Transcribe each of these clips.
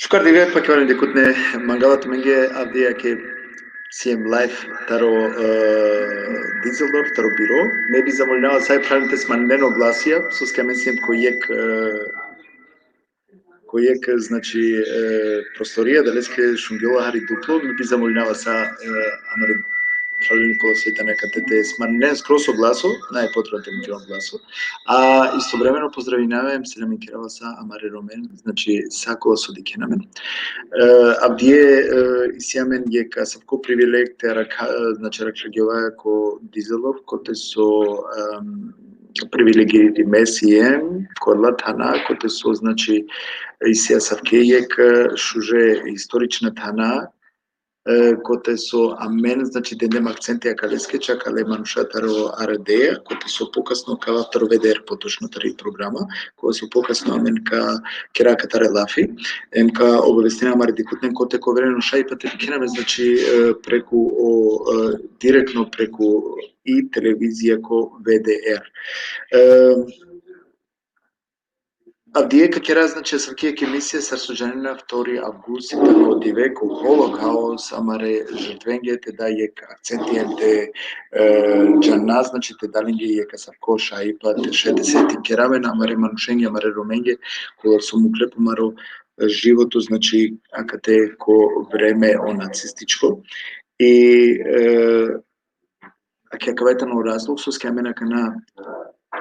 Шукар диве пакеване декутне мангалата менге авдија ке CM Life таро Дизелдорф таро биро. Ме би замолнава сај правите сманено гласија со скаменсијем којек значи просторија далеске шунгела хари дупло, ме би замолнава са амаре правилни колосите некате те сманен скрос гласо, најпотребате ми гласо. А истовремено поздравинавам се намикирава са амаре ромен, значи сако осудикенамен. Авдие исјамен е касавко привилег те значи ракшагела ко Дизелов, коте со привилегирати месием, кола тана, коте со значи исија савкејек шуже исторична тана, коте со амен, значи дендем акценти акалеске чакале манушатаро арадеја, коте со покасно кавафтаро ВДР поточно тари програма, која со покасно амен ка керакатаре лафи, ка обавестина маредикутнен коте коверено шајпате кенаме, значи преку директно преку и телевизија ко ВДР. Авдие каќера, значи, сакијек емисија са сужанина 2 август, тако диве ко Холокаус, амаре жртвенге те дајек акцентиен те джанна, значи те далинге јека савко шајпа, те 60 керамен, амаре манушенге, амаре роменге, која со му клепумаро живото, значи, акате ко време о нацистичко. И ќе каветано разлог со скамена на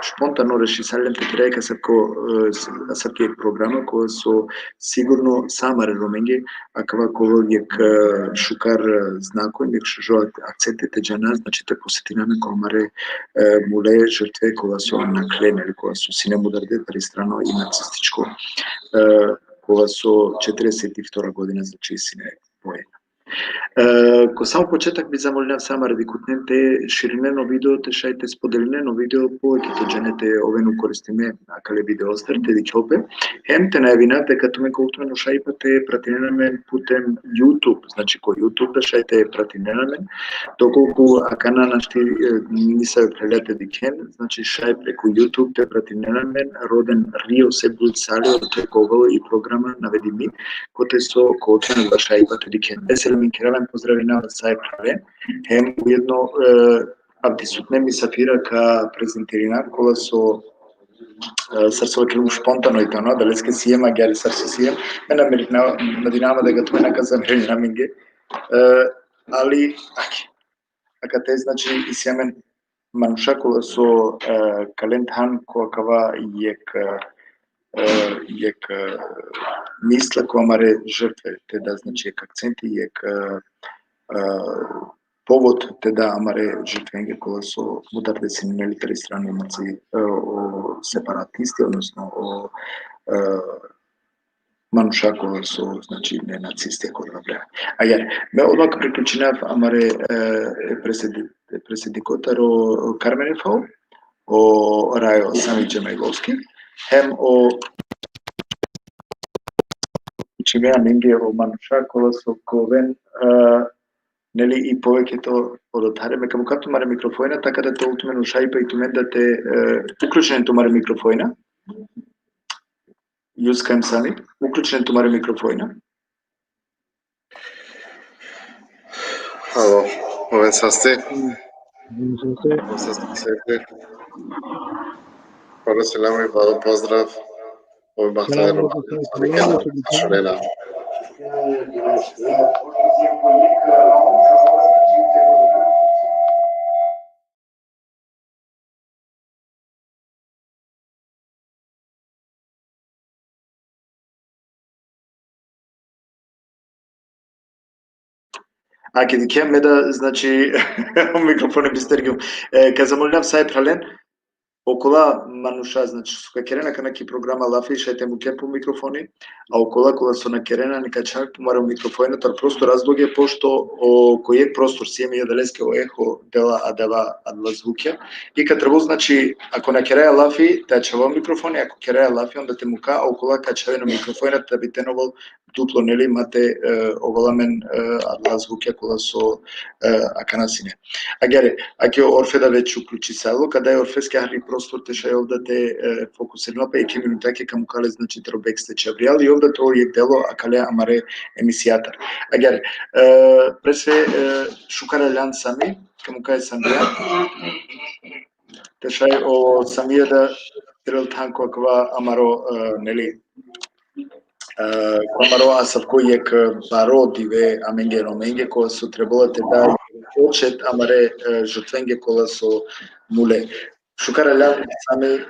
спонтано реши саленте трека сапке програма која со сигурно самаре роменге, акава колојек шукар знакој, нек шужоат акцентите джана, значи те посетинаме комаре муле жртве која со накленели, која со сине мударде пари страно и нацистичко, која со 42 година, значи сине воена. Ко само почеток би замолнав сама ради кутненте ширинено видео, те шајте споделинено видео, повеќето дженете овену користиме акале видео старте ди чопе. Хем те најавинав дека туме културно шајпате пратиненамен путем YouTube, значи ко YouTube да шајте пратиненамен, доколку акана нашти ни се прелете дикен, значи шај преку YouTube те пратиненамен, роден Рио Себул Салио преку и програма наведи ми, коте со културно шајпате дикен. Ми керален поздравинава сај праве, хем уедно абдисутне ми сафира ка презентирина, кола со срсова келум шпонтано и тано, далеске сиема гјали срсо сием, ме надинава дека тоа нека замерина минге, али, ака те, значи, исјамен мануша кола со калент хан, која кава јек мисла која маре жртве, те да, значи, јек акценти, јек повод, те да, амаре жртвенге која со мударде се нели три страни наци, о сепаратисти, односно о мануша која со, значи, не нацисти, која да време. А ја, ме одмак приклучинав, амаре преседикотаро Карменефал, о Рајо Сами Джемајловски, хем о чимеа менге о мануша која со ковен нели и повеќето одотареме каму кату маре микрофојна, така да те ултумено шајпа и тумен да те уклучен тумаре микрофојна. Јускаем сами, уклучен тумаре микрофојна. Ало, овен састе. Първо селам и бъдо поздрав. Овен бахталер Роман Шурена. А ке дикем ме да, значи, микрофоне бистергиум. Ке замолнав сај прален, окола мануша, значи, со каќерена ка неки програма лафи, шајте му ке по микрофони, а окола кола со накерена нека чак помара микрофојна, тар просто разлог е пошто кој е простор си е далеске о ехо дела адава адла звуќа, и ка требо, значи, ако накереја лафи, да чава микрофони, ако кереја лафи, онда те му ка, а окола ка чавено микрофојна, да би теновол дупло, нели, имате оголемен звуќа кола со аканасине. Агере, аќе Орфеда веќе уклучи село, каде Орфески харри простор те шај овда те фокусирано па еки минутаке кам кале значи теробексте чавриал и овда то е дело акале амаре емисијатар. Агере, пресе шукаре лян сами, кам кај самија, те шај о самија да трел танко ква амаро нели Камаро асавкојек баро диве аменге роменге која со требало те да очет амаре жртвенге кола со муле. Шукара лян сами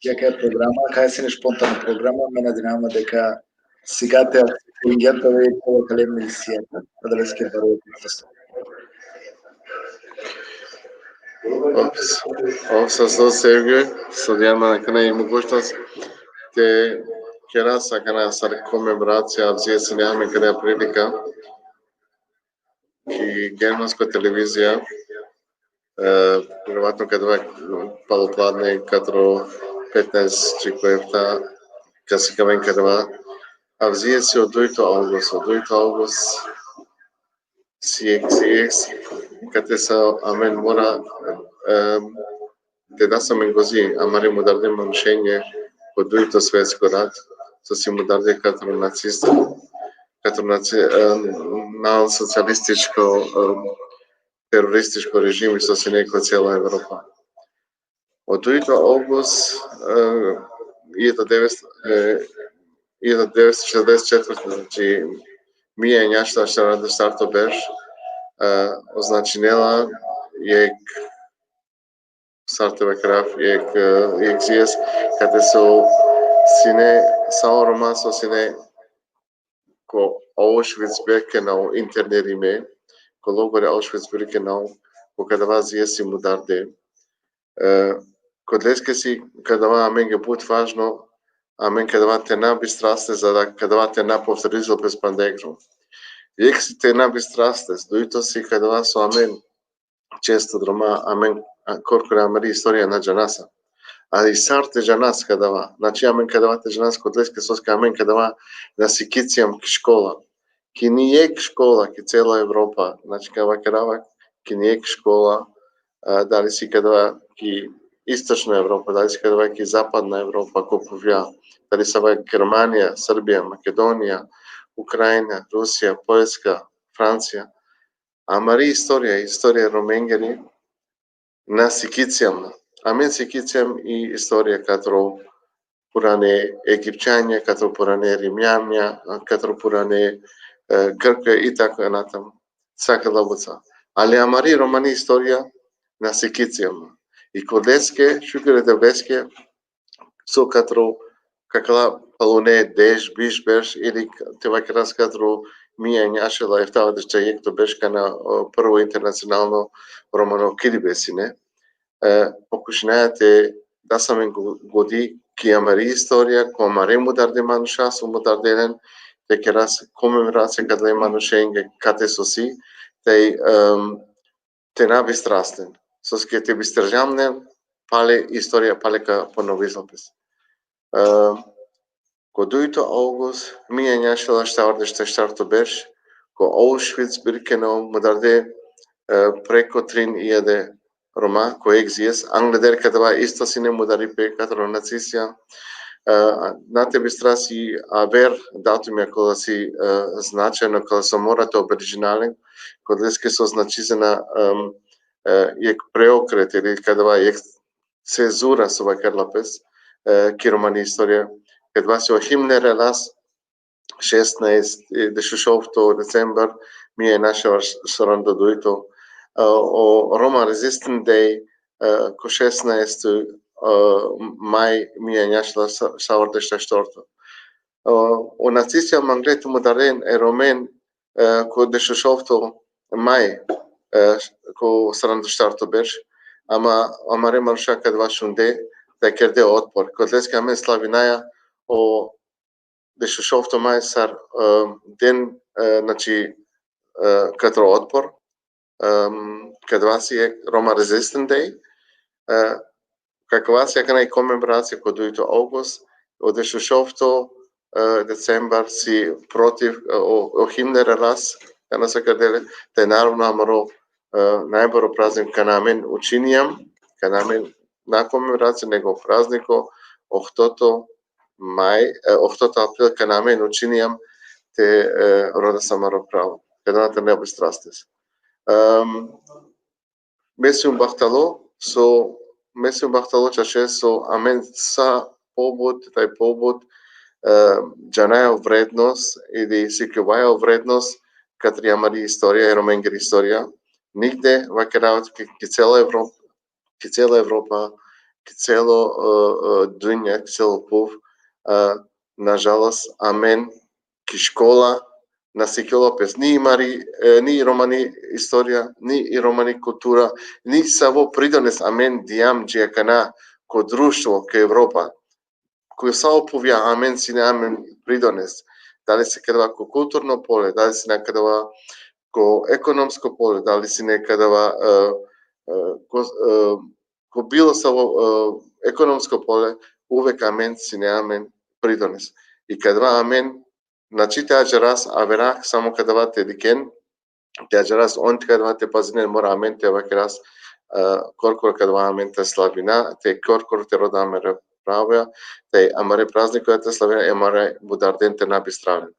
јака програма, кај се не спонтана програма, мене динама дека сега те ингентове кола калемни сијата, да леске баро Със Сергей, съдяна на къде има гощност, те кера са къде са комеморация, взие се нямаме къде прилика, и германска телевизия, вероятно къде палопладне, като 15 чикоевта, касикавен къде а взие се от 2 август, CX, къде са амен мора, те да са мен гози, амари му даде мъмшение от Другото светско рад, то си му даде като нацист, като социалистичко, терористичко режим и со си неко цела Европа. От 2 август 1944, значи мија няшта што ради старто беш, означинела ек Сартове крав, ек зиес, каде со сине, само роман со сине, ко Auschwitz-Birkenau интернериме, ко логоре Auschwitz-Birkenau, ко кадава зиеси мударде. Ко длеске си кадава аменге пут важно, амен кадава те набистрасте, за да кадава те наповторизал без пандегру. Ек си те набистрасте, доито си кадава со амен, често дрома, амен коркоре амари историја на джанаса. А и сарте джанас кадава, значи амен кадавате джанас код леске соска амен кадава на сикицијам ки школа. Ки ни ек школа, ки цела Европа, значи кадава ки ни ек школа, дали си кадава ки Источна Европа, дали си кадава ки Западна Европа, коповја, дали са Германија, Србија, Македонија, Украина, Русија, Поljska, Франција. Амари историја роменгери на сикицијам. Амен сикицијам и историја катро поране египчање, катро поране римјања, катро поране грка и така натам. Сака лабуца. Али амари романи историја на сикицијам. И кодеске, шукерете веске, со катро какала палуне деш, биш беш, или тева крас катро мија няшела ефтава дешта јекто бешка на прво интернационално романо Кирибесине. Покушнајате да самен годи ки амари историја, ко амари мударде мануша, со мударденен, те керас комеморација каде манушенге кате соси, те наби страстен. Соске те бистржамнен, пале историја палека поновизлопис. Ко 2 август, мија няшела штаварде штарто беш, ко Auschwitz-Birkenau мударде преко 3.000 рома, ко екзиес, англедер кадава исто си не мудари пе катро нацисија, на тебе страси авер датуми кола си значено, кола со морато оригинален, кога леске со значизена ек преокрет или кадава ек цезура со вакарлапес, ки романи историја, кадава се о химнере лас 16 дешушовто децембар, мија нашава соранда дуито, о Рома Resistance Day, ко 16 мај мија няшла саварде шташторто. О нацисија манглето мударен е ромен ко дешушовто мај, ко 74 беш, ама ремарша кадва шунде, да керде отпор. Код леска мен славинаја о дешушовто мај сар ден, значи, катро отпор, кадва си е Рома Resistance Day, каква си е кај комеморација код 2 август, о дешушовто decembar si protiv o himnere ras, kana se kadele, te naravno amaro najbolj praznik kanamen učinjam, kanamen na komemoraciju nego prazniko, ohtoto april kanamen učinjam, te roda samaro pravo, kada te ne strastes. Mesium bahtalo čaše so amen sa taj pobud džanajo vrednost ili sikrivajo vrednost, katri amari istorija, romenger istorija, nigde vakeraut ki cela Evropa, ki celo dunja, ki celo pov, nažalost, amen, ki škola nasikilo pes ni romani istorija, ni romani kultura, ni samo pridones amen diam džiakana ko društvo, ko Evropa, koji samo povija amen si ne amen pridones, da li se kadava ko kulturno pole, da li se nekadava ko ekonomsko pole, da li se nekadava ko bilo samo ekonomsko pole, uvek amen si ne amen pridones. I kadava amen znači te ađeras averak samo kadava te diken, te ađeras on kadava te pazine mora amen te vakeras korkor kadava amen te slavina, te korkor te roda amere pravja, te amare praznikove te slavina, amare budarden te nabistraven.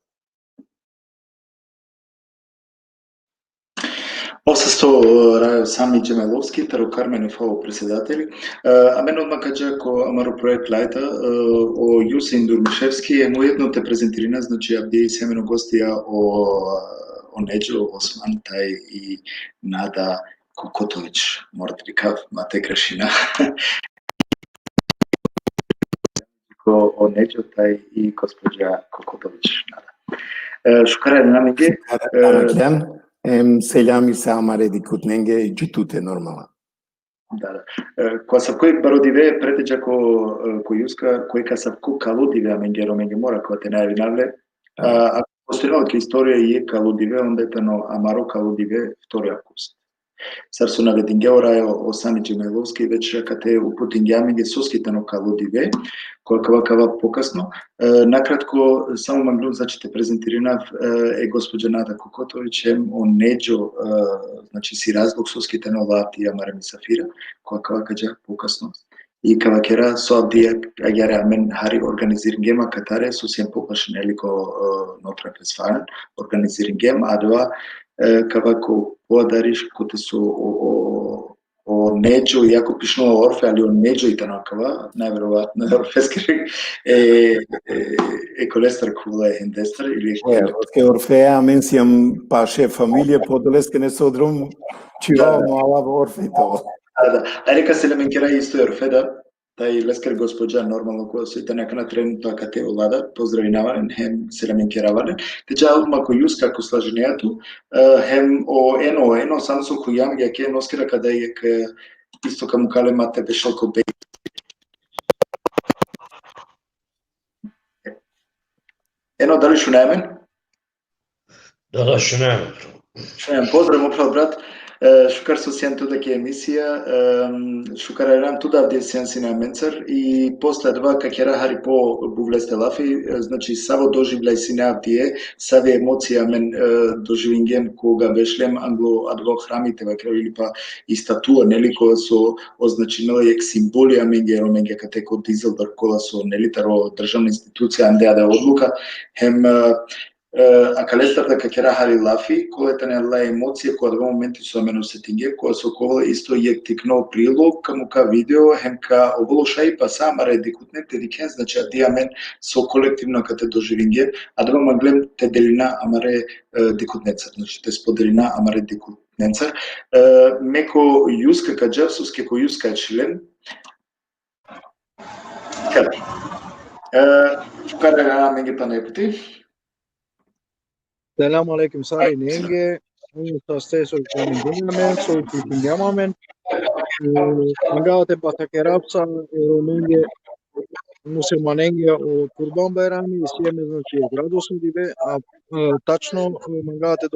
Осасто сами Джемеловски, Таро Кармен и Фао председатели. А мен одма кажа ко амаро проект Лајта о Јусин Дурмишевски е моједно те презентирина, значи абди семено гостија о Неđо Осман тај и Нада Кокотович, морат рикав, мате грешина. О Неđо тај и госпоđа Кокотович Нада. Шукара намеге. Selam ise amare dikutnenge citute normala. Da. Ko sa koji barodivee preteča ko Juska, koji ka sa ko kaludivea mengero mengemora ko te najavljavle. Ako postoji ke istorija je kaludivea, onda je tano amaro kaludivee втори август. Сар со наведингеорајо о сами Джемеловски, веќе кате упутингјамиње соскитано калудиве, која кава покасно. Накратко, само магнум, значи те презентиринав е госпоđа Нада Кокотович, о Неđо, значи си разлог соскитано лати амаре мисафира, која кава каđа покасно. И кава кера со абдија агјаре амен хари организирингема катаре, со сијем попашен елико нотра песфаен, организирингем, адва кавако поодариш коте со о Неđо, иако пишнува Орфе, али о Неđо и танакава, најверојатно Орфескер е колестар кула е ендестар или Оке Орфеа менсијам паше фамилија подолеске не содрум чива мала во Орфето. Да, а река се леменкера исто Орфеда, тај лескер госпоđа нормално која се нека на тренутно кате влада, поздравинавален, хем се леменкеравален. Теча мако јус како слаженејату, хем о ено сам со којам ја ке носкера каде е исто каму кале мате бешалко бе. Ено, дали шунемен? Да, шунемен. Шунемен, поздрав, опшал брат. Шукар со сијан туда ке емисија, шукар еран туда авде сијан си на менцар и после два какера хари по бувлесте лафи, значи саво доживлjaј си на авдие, саве емоција мен доживингем кога бешлем англо адво храмите вакра или па и статуа нели која со означено е символија менге кате ко Дизелберг кола со нели таро државна институција анде да одлука хем a kalestarda kakera hari lafi, koja je la emocija koja dva momenti su ameno settinge, koja su kovala isto je tikno prilog, kamu ka video, hem ka ovološaj pa sama redikutne te diken, znači diamen so kolektivno kate doživinge, a dva maglem te delina amare dikutnecar, znači te spodelina amare dikutnecar. Meko juska kađavsuske ko juska čilen, kada? Kada ga menge pa ne puti? Selamun aleyküm sari nenge. Taste so dingamen so dingamen. Mangate patakerapsa nenge muslimanenge o Kurban Байрами islijeme znači градосно диве, а тачно мангате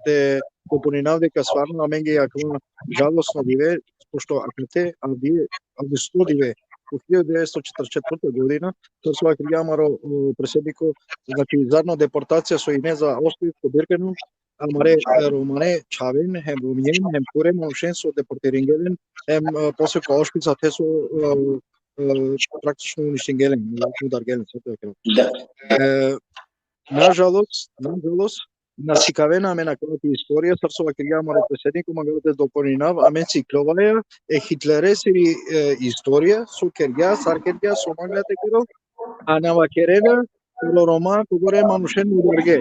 те допунинав дека сварно менге јаква жалосно диве, пошто акате ади 100 диве u 1944 godina, to sva Kriamaro predsjedniku, znači zadno deportacija su i ne za Auschwitz, Birkenau, amare Romane Čavin, hem Rumjen, hem Kure Manušen su deportiringelen, hem poslije ko Auschwitz, a te su praktično uništingelen, udargelen, sve to je kraj. Da. Nažalost, na Sikavena mena kati istorija, Sarsova Kriamaro predsjedniku, magalete doponinав, a men ciklovaja, Hitleresiri istorija, su kerja, sarkerja, somaglate kero, a navakerena, Roma, kogore Manušen udarge.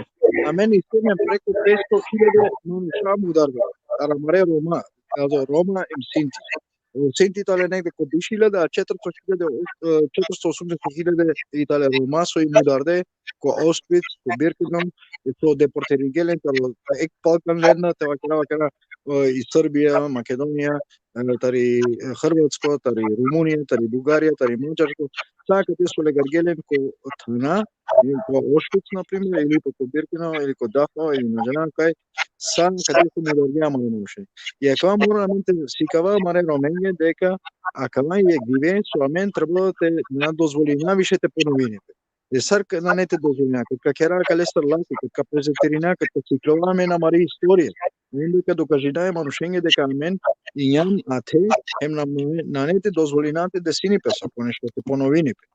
A men istime preko 500.000 Manuša udarge. Aramare Roma, also Roma im Sinti. U Sinti Italija negde kod 10.000, a 480.000 Italija Roma su im udarde, ko Auschwitz, ko Birkenau, to deportirigelen, Balkan lenda, te vakera i Srbija, Makedonija, tari Hrvatsko, tari Rumunija, tari Bugarija, tari Mađarsko, svaka te su legargelen ko Tana, ko Auschwitz, na primjer, ili ko Birkenau, ili ko Dachau, ili Nađanakaj, svaka te su legargela mare noše. I acaba moralmente sikava mare romenge deka acaba je gdive su amen trebalo te na dozvolina više te ponovinite. Сар на нете дозволина, како кера калестар лаки, како презентерина, како цикловаме на мари историја. Индека докажинаe манушење дека мен и јам ате ем на нете дозволинате да сини песа по нешто те поновинипе.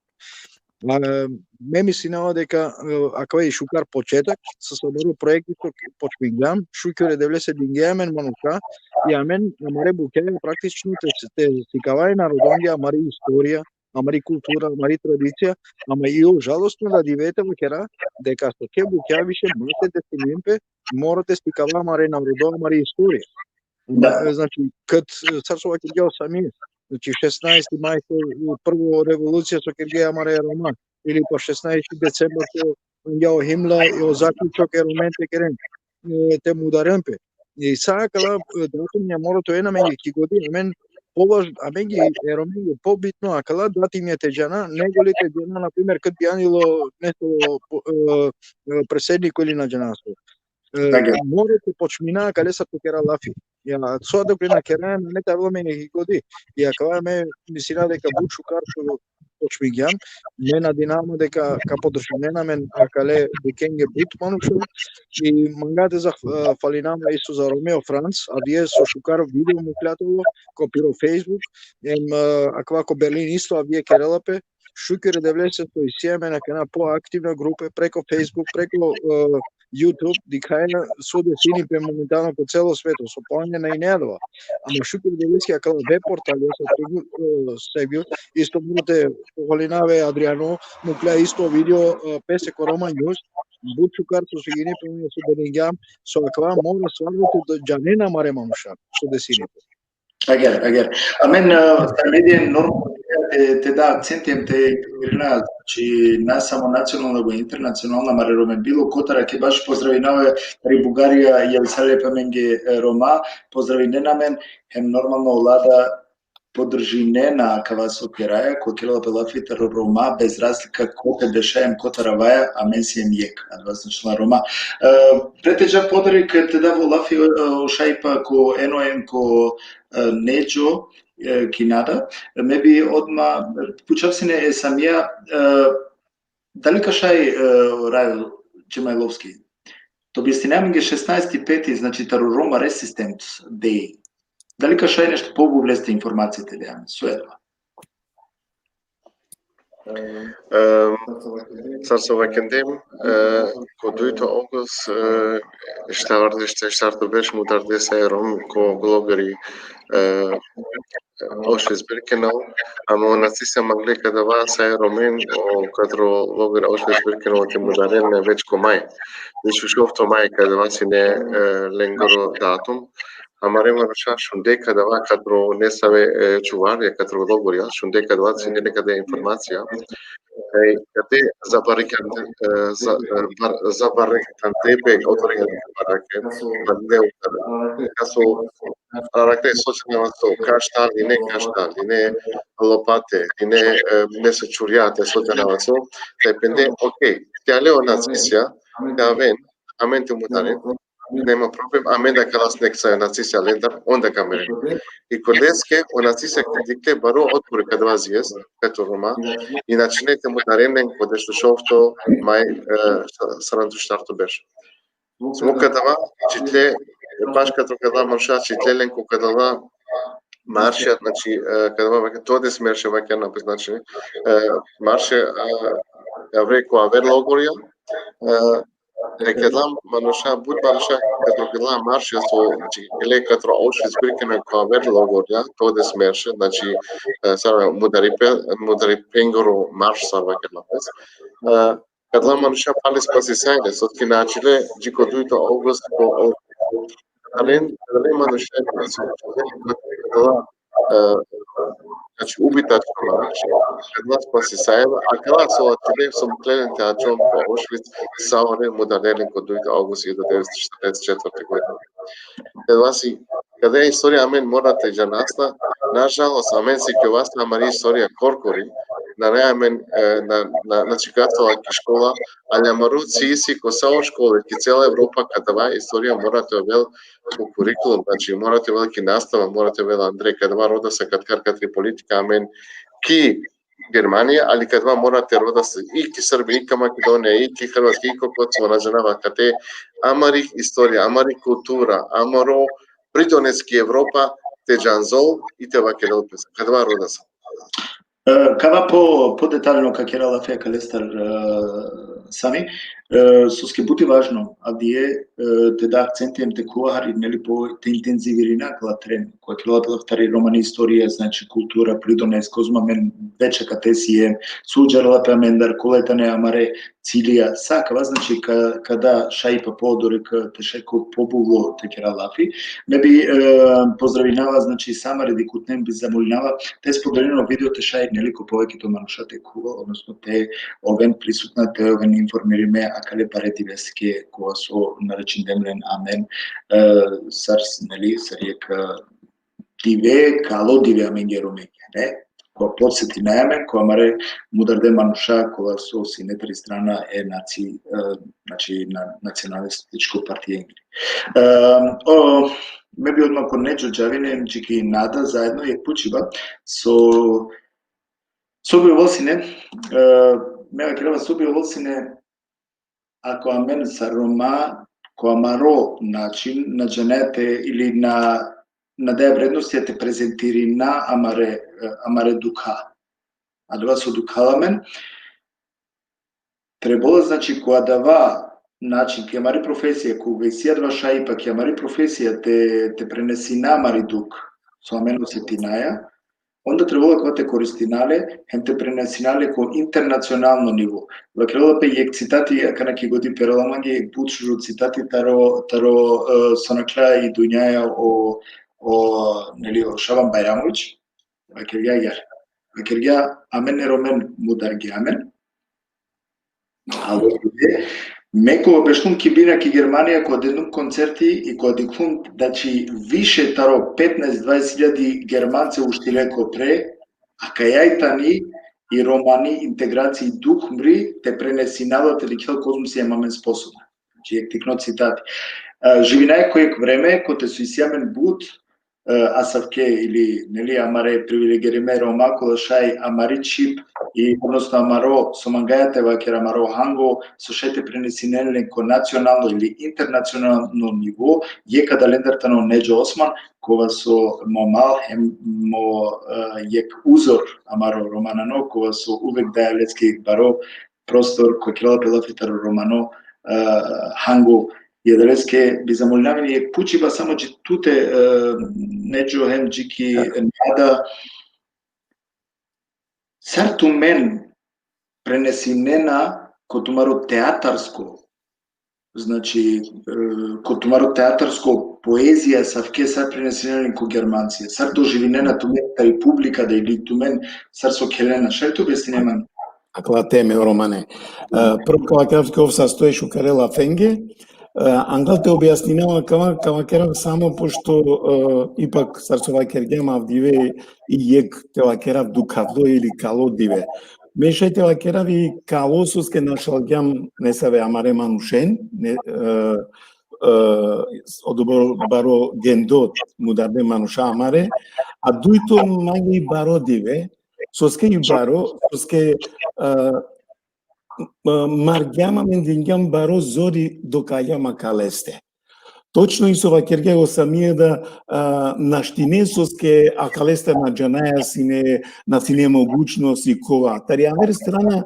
Ме мислинава дека ако е шукар почеток со собору проекти почвигам, шукер девлесе дингеамен манука и амен маре буке практично те сикаваe на родонѓа мари историја, амари култура, амари традиција, ама и жалостно да дивете во кера дека со ке буќа више мате да се немпе, морате стикава амаре на родо, амари историја. Значи, кад Царсова Киргија сами, значи 16 мај прво револуција со Киргија амаре Рома, или по 16 децембар со Јао Химла и о заклучок ерументе керен, те му ударенпе. И сакала датум ја морато е на мене ки години, мен a meni je Romenje pobitno, a kada dati mi je teđana, nego li teđana, na primjer, kad bi anilo nešto predsjedniku ili na džanasu. Morate počmina kada se tukera lafi. Ja, so dok na kera, ne trebalo meni godi. I kada me mislila deka buču kartu počmigjam, mena dinamo deka ka podržanena men akale dikenge but manusho i mangate za falinama isto za Romeo Franz, a vie so šukar video mu klatovo, kopiro Facebook, ako Berlin isto, a vie kerelape, šukere devlese to i sjemena kana po aktivna grupe preko Facebook, preko YouTube, dikajna sude sinipe momentalno po celo svetu, so poanjena i nedova. Ама šukere devlese akala web portal, ja sam segio, isto morate poholinave Adriano, nuklea isto video peseko Roma News, buču kartu su ginipe unija su beningam, so akava mora stvarno do džanena mare mamuša, su desinipe. Агер. Амен медиен нормално те да акцентием те ирна, значи не само национална, но и интернационална маре ромен било котара ке баш поздрави наве ри Бугарија ја висалепа менге Рома, поздрави не на мен, хем нормално олада поддржи не на кавасо кераја, кој келала пелафитар Рома, без разлика кој дешаем котара ваја, а мен си ем јек, адвазначна Рома. Претеđа подари ке те да во лафи ошајпа ко еноем ко Неджо Кинада, ме би одма пучав си не самија дали кашај Рајл Джемајловски. То би стинаминге 16.5, значи тару Рома Resistance Day. Дали кашај нешто погублесте информациите да јаме, суедва? Царсова кендем, ко 2 август, штарто беше мутарде се Ром, ко блогери Auschwitz-Birkenau, ама нацисија магле када ва се Ромен, кадро блогер Auschwitz-Birkenau те мударен веќе ко мај. Веќе шофто мај када ва си не ленгоро датум, ама рема раша шунде када ва кадро не саве чувар, ја кадро блогер јас, шунде када ва си не некаде информација. Каде забарекантепе отворени бараке, касо ракте социјална со каштали, не лопате, не се чуријате социјална со, депенде, окей, тя лео нацисија, тя вен, аменте мутарен, nema problem, amen dacă las nexa națisia lenta, unde camere. И колеске, онацися кадикле баро отпори кадва зиес, като Рома, и начинете му даренен кодешто шофто май сранду штарто беше. Смо кадава, читле, баш като кадава манша, читлелен ко кадава марше, значи, кадава вака, тоде смерше вака на значи, марше, евреко авер логория, Reklam manusha bud manusha katro kila marche so ele katro Auschwitz Birkenau cover logoria to des marche znači sara mudari pengoro march sarva kelapes katla manusha palis pasisane so kinachile jikoduito august ko alen manusha znači ubitač marche katla pasisane akala so atile so klenen teatrom po Auschwitz saore mudalelen koduito august 1944 godine. Znači, kada je istorija amen morate janasta, nažalost amen si ke vas namari istorija korkori, na ne amen na čikatova škola, ali amaru si ko samo škole, ki cela Evropa kada va istorija morate vel u kurikulum, znači morate veliki nastava, morate vel Andrej, kada va roda sa katri politika amen ki Germanija, ali kad vam morate roda se i ki Srbija, i ki Makedonija, i ki Hrvatska, i kako smo naženava, kad je amarih istorija, amarih kultura, amaro pridonetski Evropa, te Janzol i te vakelel pesa. Kad vam roda se. Кава по-детално как era la fe Calestar sami, suske budi važno, a vие te da akcentijem te kuhari, neli po te intenzivirina kala tren, koja kila tari romani istorija, znači kultura, pridones, kozma men veća katesije, suđarala pe amendar, kuletane amare, cilija, sakava, znači kada šaj pa podore, te šajko pobuvlo te kera lafi, me bi pozdravljava, znači sama redikutnem bi zamoljnava, te spodeljeno video te šaj neliko poveki to manušate kuva, odnosno te oven prisutna, te oven informirime, a kale pareti veske, koja so narečin demlen amen, sars, neli, sarijek dive, kalo dive amen geromeke, ne? Koja podsjeti na amen, koja mare mudarde manuša, koja su sinetari strana znači na nacionalističko partije Engri. Me bi odmah kod neđo džavine, čiki nada zajedno je pučiva, sobio volsine, me kreva sobio volsine, ako amen sa Roma, koja maro način, na džanete ili na daje vrednosti, te prezentiri na amare duka. A dva su dukalamen, trebalo znači koja dava način, ki amari profesija, koga isija dva šaipa, ki amari profesija te prenesi na amari duk, so ameno se tinaja, onda trebalo koja te koristinale, hem te prenesinale ko internacionalno nivo. Vakrela pe jek citati, kana ki godi peralamangi, puču citati taro sonakla i dunjaja o Šaban Bajramović, vakirja amen eromen mudargi amen, ali meko obeštum kibina ki Germanija kod jednom koncerti i kod ikun da će više taro 15-20 Germance uštileko pre, a kajajtani i romani integraciji duh mri te prenesinavate li kjel kozmus je mamen sposobna. Znači je tikno citati. Živinaj kojeg vreme, ko te su isjamen bud, asavke ili neli amare privilegirime Roma kolashai amari chip i odnosno amaro somangajate vakera amaro hango sošete prenesinelne ko nacionalno ili internacionalno nivo je kada lendartano neđo Osman kova so momal mo jek uzor amaro romanano kova so uvek dajaletski baro prostor koji krala pelafitar romano hango Jedreske bi zamoljavili je pučiva samo че туте неđо хемđики nada sartu men prenesinena kotumaro teatarsko, znači kotumaro teatarsko poezija savke sar prenesinena ko Germancije, sar doživinena tumen ta republika da ili tumen sar so kelena, šaj to besti neman? Акла теме романе. Прво калакеравски ов састоеш у Карела Фенге, Ангал те објаснинава кавакерав само пошто ипак сарсова кергема авдиве и јек телакерав дукавло или кало диве. Меше телакерав и кало суске нашалгам не саве амаре манушен, одобор баро гендот мударде мануша амаре, а дуито маги баро диве, соске и баро, соске маргяма мендингям баро зори докаја макалесте. Точно и со вакерге го самие да наштине соске акалесте на джанаја сине на сине могучност и кова. Тари авер страна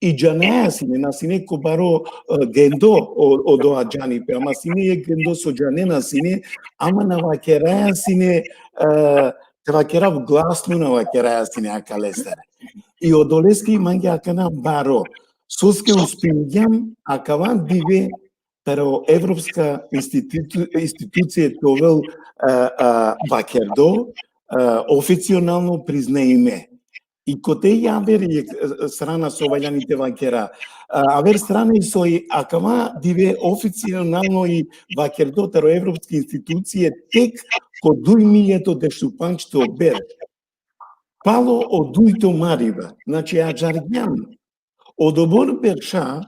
и джанаја сине на сине ко баро гендо од оа джанипе, ама сине е гендо со джанена сине, ама на вакераја сине те вакерав гласно на вакераја сине акалесте. И одолески манги акана баро. Соске успингјам акаван диве pero Европска институција довел вакердо официјално признаиме. И коте јавер страна со вајаните вакера, авер страна и со акава диве официјално и вакердо теро Европска институција тек ко 2000 дешупанчто бер. Пало од дуито марива, значи аджарѓан, одобор берша,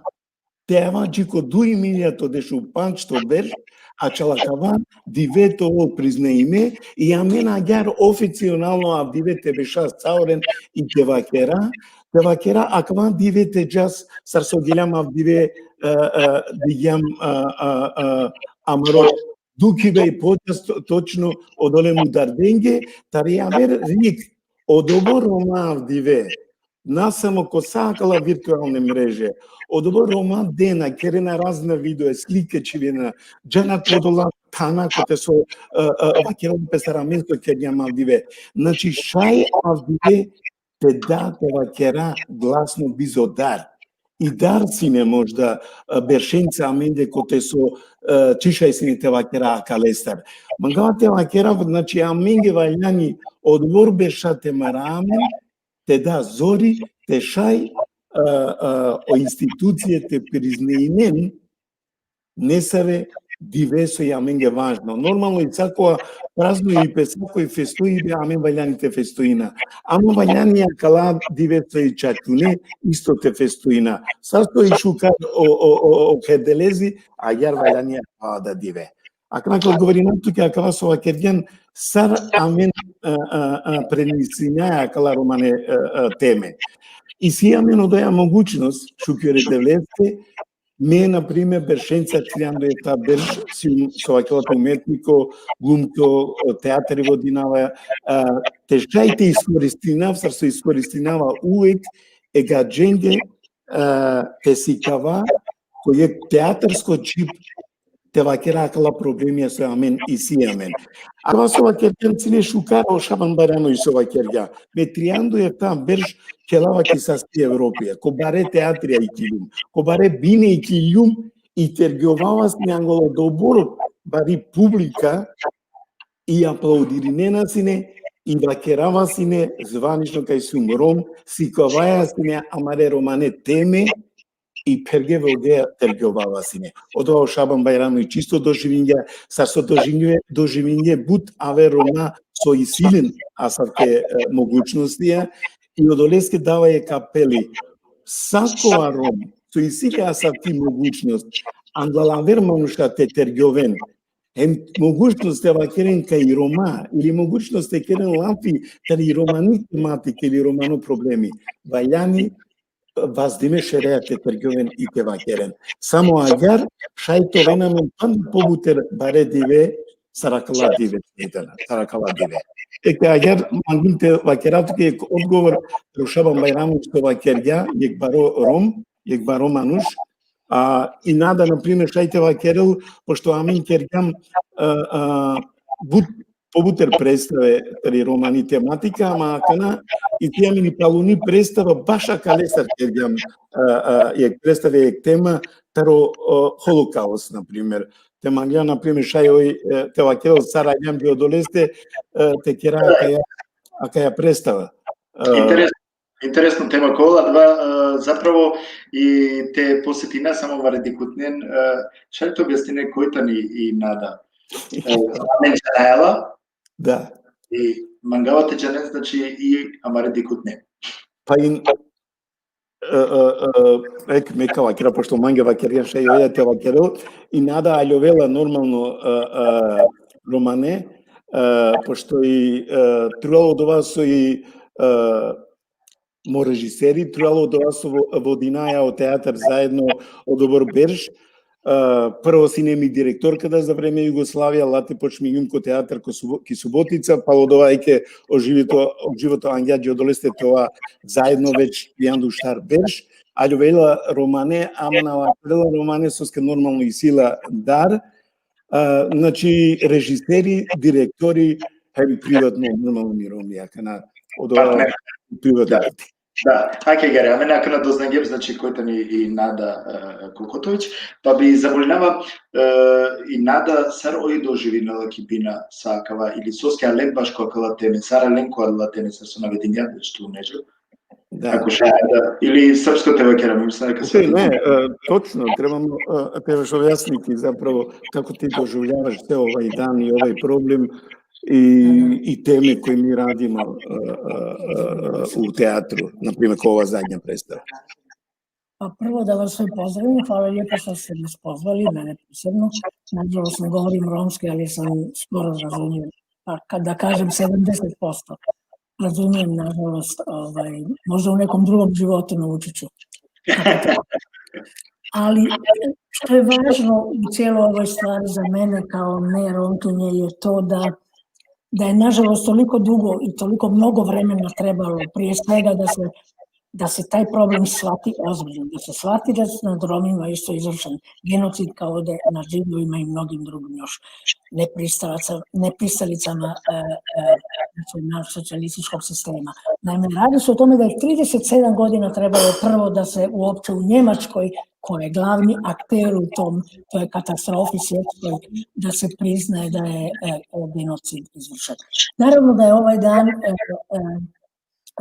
теава джико 2000 дешупанчто бер, а чалакава дивето о признаиме и амен агар официјално авдивете беша саурен и тевакера акава дивете джас сарсогилям авдиве дигям амро дукиве и почаст точно одоле мударденге, тари авер рик одобор рома авдиве насамо ко сакала виртуалне мреже, одобор рома дена, керена разна видео, слика чивена, джана подола тана коте со вакерон песараменто ке няма авдиве. Значи шај авдиве те дате вакера гласно бизодар. И дар сине можда бершенца аменде коте со чишај сине те вакера акалестар. Мангава те вакера, значи аменге вајани одбор берша те марамен, те да зори, те шај о институцијите признеимен, не саве дивесо и аменге важно. Нормално и цакоа празно и песако и фестои бе амен вајаните фестоина. Ама вајанија кала дивесо и чатуне, исто те фестоина. Састо и шукар о херделези, а јар вајанија кала да диве. Акна кога говори натуке, акава со вакерген, сар амен пренисињаја кала романе теме. И си амен одоја могучност, шукјорите влесте, ме, например, бершенца тријандо е та берш, со вакелата уметнико, глумто, театри во Динава, те шајте искористинав, сар се искористинава уек, егадженге, те сикава, кој е театарско чип, те вакера акала проблемија со амен и си амен. Ава со вакерген циле шукара о Шабан Барано и со вакерга. Ме тријандо е та берш келава ки састи Европија, ко баре театрија и килум, ко баре бине и килум и тергјовава с нјанголо добор, бари публика и аплаудиринена сине и вакерава сине званично кај сумром, сикаваја сине амаре романе теме и перге велдеја тергјовава сине. Одова Шабан Бајрано и чисто доживиње, сар со доживиње бут аве рома со исилен асавке могучностија и одолеске даваје капели. Сакоа ром со исиле асавки могучност, англалавер манушка те тергјовен, могучност е вакерен кај рома, или могучност е керен лампи, тари романи тематика или романо проблеми. Вајани ваздиме шерејате тергјовен и те вакерен. Само агар шајто венамен пан побутер баре диве, саракала диве, саракала диве. Еке агар мангунте вакератуке ек одговор Шабан Бајрано што вакерја, ек баро ром, ек баро мануш, и нада, например, шајте вакерел, пошто амин кергам побутер представе тари романи тематика, ама кана и тие ми палуни представа баш акалесар кергам ек представе ек тема таро Холокаust, например. Те мангја, например, шај те вакерел сараѓам би одолесте те кера акаја представа. Интересна тема кола, заправо и те посети не само варедикутнен, шај то објаснине којтани и нада. Амен джанајала, да. И мангавате джанен, значи и амаре дикутнен. Па и meka vakera, pošto mange vakeria še jojate vakero, i nada aljovela normalno romane, pošto и трувало до вас и мо режисери, трувало до вас во Динаја од театар заедно од Обор Берж. Прво си неми директорката за време Југославија, лате почми Јумко театар ки Суботица, па од овајке од живото Ангјаджи одолесте тоа заедно веќе Јанду Штар Берж, а љовела романе, ама на романе со нормално и сила дар. Значи, режисери, директори, хеби приватно, нормално ми роми, јака на од ова приватно. Да, ајке Гере, аме накана дознагем, значи, којта ни и Нада Колкотовиќ, па би заболнава и Нада сар ој доживи на лакибина сакава, или соске алек која кала теме, сара ленко ала теме, сар со наведен јад, што нежел. Ако ше, или српско те вакера, мислам дека се... Не, точно, требам требаш објаснити заправо како ти доживljavaš се овај дан и овај проблем и теме кои ми радиме у театру, например, која ова задња представа. Прво да вас поздравим, хвала лепо што сте нас позвали, мене посебно. Најжалост не говорим ромски, али сам скоро разумием. Да кажем 70%. Разумием, наžalost, možda u nekom drugom životu naučit ću. Ali što je važno u cijeloj ovoj stvari za mene kao ne Romkinje je to da je nažalost toliko dugo i toliko mnogo vremena trebalo prije svega da se taj problem shvati ozbiljno, da se shvati da se nad Romima isto izvršen genocid kao da nad Židovima i mnogim drugim još nepristalicama socijalističkog sistema. Naime, radi se o tome da je 37 godina trebalo prvo da se uopće u Njemačkoj, koja je glavni akter u toj katastrofi svjetskoj, da se priznaje da je genocid izvršen. Naravno da je ovaj dan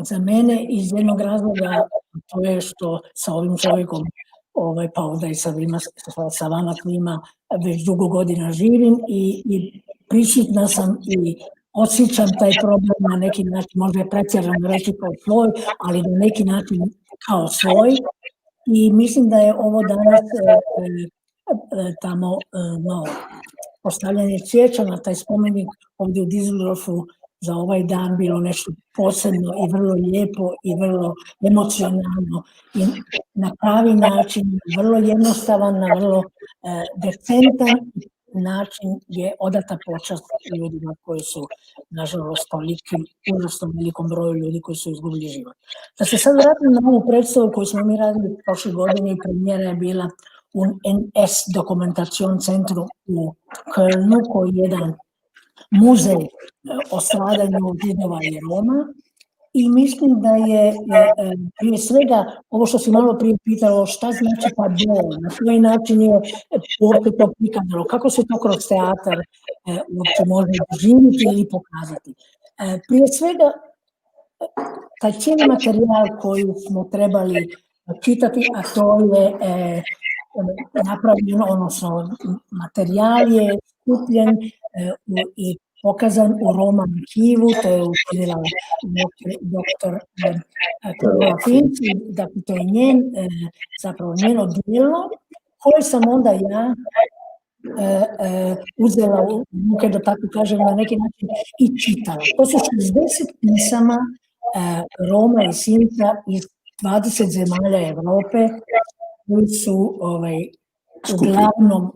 za mene iz jednog razloga, to je što sa ovim čovjekom, pa onda i sa vama svima već dugo godina živim i prisutna sam i osjećam taj problem na neki način, možda je pretjerano reći kao svoj, ali na neki način kao svoj. I mislim da je ovo danas tamo postavljanje cvijeća na taj spomenik ovdje u Düsseldorfu za ovaj dan bilo nešto posebno i vrlo lijepo i vrlo emocionalno i na pravi način, vrlo jednostavan, na vrlo decentan način je odata počast ljudima koji su, nažalost, užasno velikom broju ljudi koji su izgubili život. Da se sad vratim na ovu predstavu koju smo mi radili prošle godine i premijera je bila u NS Dokumentacion centru u Kölnu, koji je jedan muzej o stradanju Židova i Roma. I mislim da je prije svega ovo što si malo prije pitalo šta znači pardon, na koji način je uopće to prikazano, kako se to kroz teatar uopće može doživjeti ili pokazati. Prije svega, taj cijeli materijal koji smo trebali čitati, a to je napravljeno, odnosno materijal je skupljen i pokazan u Roman arhivu, to je učinila doktor Karola Finc, dakle to je njeno djelo, koje sam onda ja uzela u ruke, da tako kažem, na neki način i čitala. To su 60 pisama Roma i Sinca iz 20 zemalja Evrope, koji su uglavnom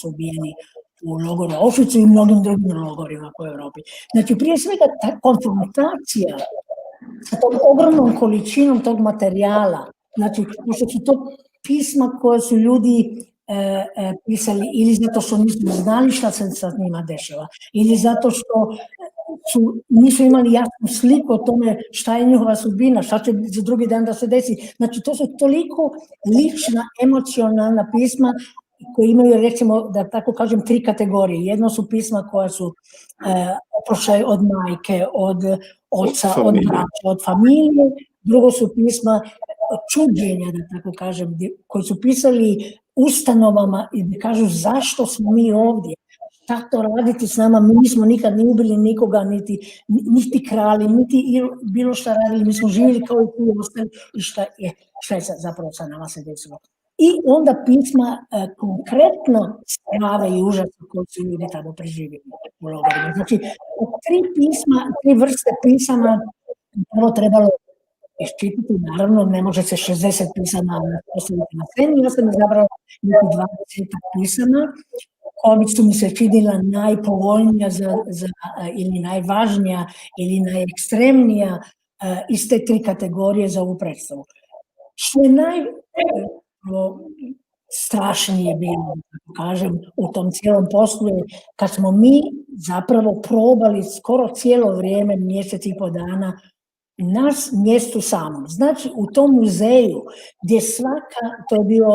ubijeni u logoru Auschwitzu i mnogim drugim logorima po Evropi. Znači, prije svega, ta konfrontacija sa tom ogromnom količinom tog materijala, znači, pošto su to pisma koje su ljudi pisali ili zato što nisu znali šta se sa njima dešava, ili zato što nisu imali jasnu sliku o tome šta je njihova sudbina, šta će za drugi dan da se desi. Znači, to su toliko lična, emocionalna pisma koji imaju, recimo, da tako kažem, 3 kategorije. Jedno su pisma koja su oproštaj od majke, od oca, od braća, od familije. Drugo su pisma čuđenja, da tako kažem, koji su pisali ustanovama i da kažu zašto smo mi ovdje, šta to raditi s nama, mi nismo nikad ni ubili nikoga, niti krali, niti bilo šta radili, mi smo živjeli kao i tu ostali i šta je zapravo sa nama se desilo. I onda pisma konkretno strave i užasa koji su ljudi tamo preživjeli u logorima. Znači, od 3 vrste pisama prvo trebalo iščitati, naravno, ne može se 60 pisama postaviti na sceni, ja sam izabrala 20 pisama, koja su mi se činila najpovoljnija ili najvažnija ili najekstremnija iz te 3 kategorije za ovu predstavu. Što je najstrašnije bilo, da kažem, u tom cijelom poslu je kad smo mi zapravo probali skoro cijelo vrijeme, mjesec i po dana, nas mjestu samom. Znači, u tom muzeju gdje to je bio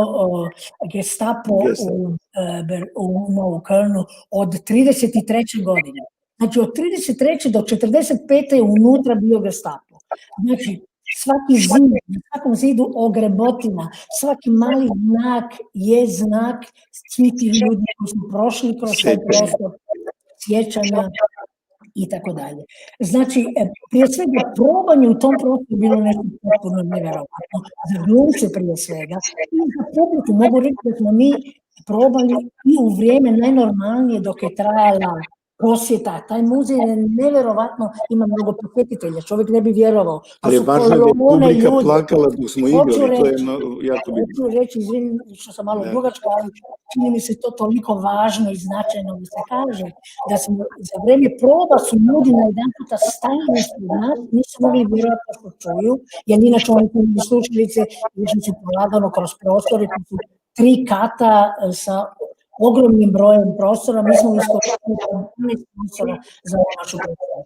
Gestapo u Novu Kölnu od 33. godine. Znači, od 33. do 45. je unutra bio Gestapo. Znači, svaki zid, na svakom zidu ogrebotina, svaki mali znak je znak svih tih ljudi koji su prošli kroz taj prostor sjećanja i tako dalje. Znači, prije svega, probanje u tom prostoru bilo nešto potpuno nevjerovatno. Za glumce prije svega. I za publiku mogu reći da smo mi probali i u vrijeme najnormalnije dok je trajala posjeta. Taj muzej je nevjerovatno, ima mnogo posjetitelja, čovjek ne bi vjerovao. Ali je važno da je publika plakala dok smo igrali, to je jako bitno. Hoću reći, izvinim što sam malo dugačka, ali čini mi se to toliko važno i značajno da se kaže, da smo za vrijeme proba su ljudi na jedan puta stajali ispred nas, nisu mogli vjerovati što čuju, jer inače oni koji imaju slušalice, išli su polagano kroz prostore, koji su 3 kata sa ogromnim brojem prostora, mi smo iskoristili 15 prostora za našu predstavu.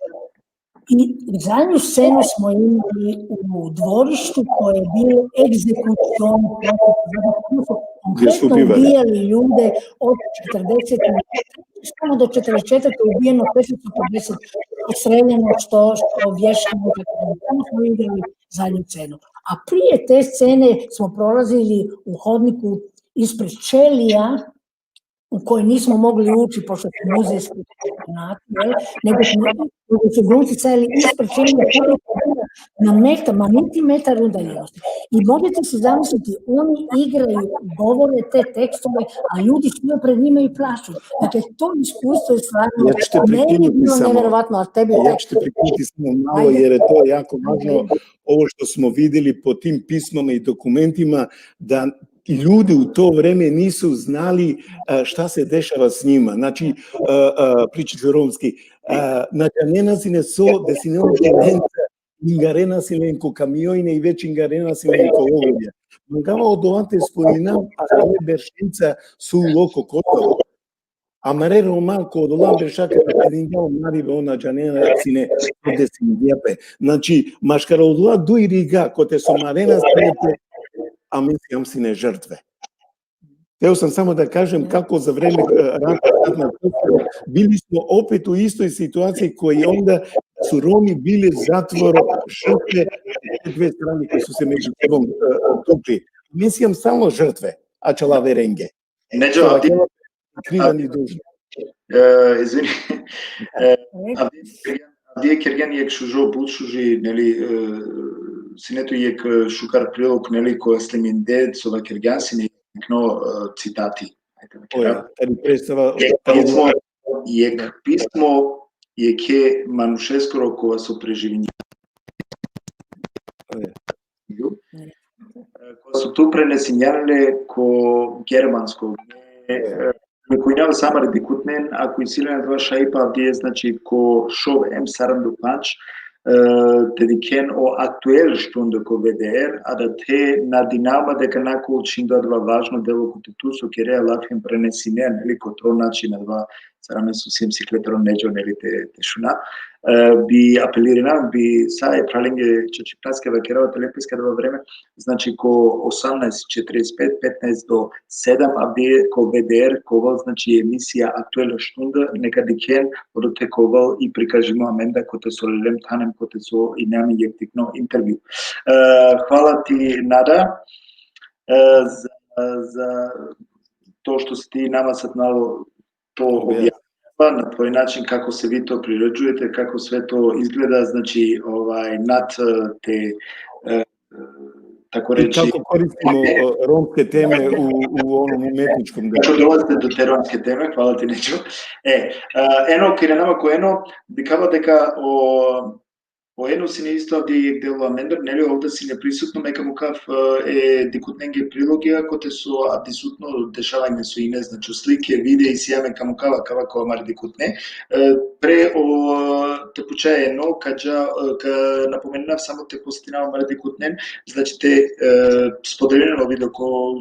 I zadnju scenu smo imali u dvorištu koje je bilo egzekucion, konkretno ubijali ljude od 40. samo do 44. ubijeno 550 ostreljeno što vješano, tamo smo igrali zadnju scenu. A prije te scene smo prolazili u hodniku ispred ćelija u kojoj nismo mogli ući pošto su muzejski eksponati, nego su glumci stajali ispred ćelija na metama, niti metar udaljenosti. I možete se zamisliti, oni igraju, govore te tekstove, a ljudi stoje pred njima i plaću. Dakle, to iskustvo je stvarno, meni bilo nevjerovatno, a tebi ja ću te prekinuti samo malo, jer je to jako važno, ovo što smo vidjeli po tim pismama i dokumentima, da i ljudi u to vrijeme nisu znali šta se dešava s njima. Znači, pričaću romski, nađanjenasine so desinjone genenca, ingarena silenko kamioine i već ingarena silenko ovolje. Magava odovante spominam, a ove beršenca su loko Kosovo. A mare romanko od olam beršaka da lingao marive ona nađanjenasine desinjepe. Znači, maškara odla duj riga, kote su marena silenko, a mislim si ne žrtve. Htio sam samo da kažem kako za vrijeme rata bili smo opet u istoj situaciji koji onda su Romi bili zatvoro žrtve dve strane koje su se među sobom tukli. Mislim samo žrtve, a čala verenge. Neđo, izvini, Вие Кергенијек шужо бутшужи, нели, синето јек шукар прилог, нели, која слиминдед, сова кергјансини, некно цитати. Јек писмо, јеке манушескоро која со преживиња. Која со ту пренесињале ко германско, кој сама редикутнен, ако инсилен два шајпа вие, значи, ко шов ем саранду панч, dediken o aktuell stunde ko VDR, a da te na dinama дека нако учинда два важно дело кото ту со кереа лафен пренесинен, или ко то начи на два сараме со сим сиклетерон неđo, нели, те шуна, би апелирана, би са е пралинге чечиптаске вакерава телеписка два време, значи ко 18:45, 15 до 7, а би ко VDR, ковал, значи емисија актуелна штунда, нека дикен, одоте ковал и прикажимо аменда, коте со лелем танем, коте со и нами јектикно интервју. Хвала ти, Нада, за то што си ти нама сад мало to objasnila. на твој начин како се ви то прираđujete, како све то изгледа, значи над те тако И речи како користимо ромске теме у оном уметничком делу. Како долазите до те ромске теме, фала ти Нечо. Ено кај нама кој ено викава дека о ено си не исто овде делува мендер, нели овде си не присутно, мека му кав дикутненге прилогија коте со абсолютно дешавање со ине, значи слики, видеи си јаме каму кава која мари дикутне. Пре те почаја ено каѓа напоменав само те посетинава мари дикутнен, значи те споделено видео ко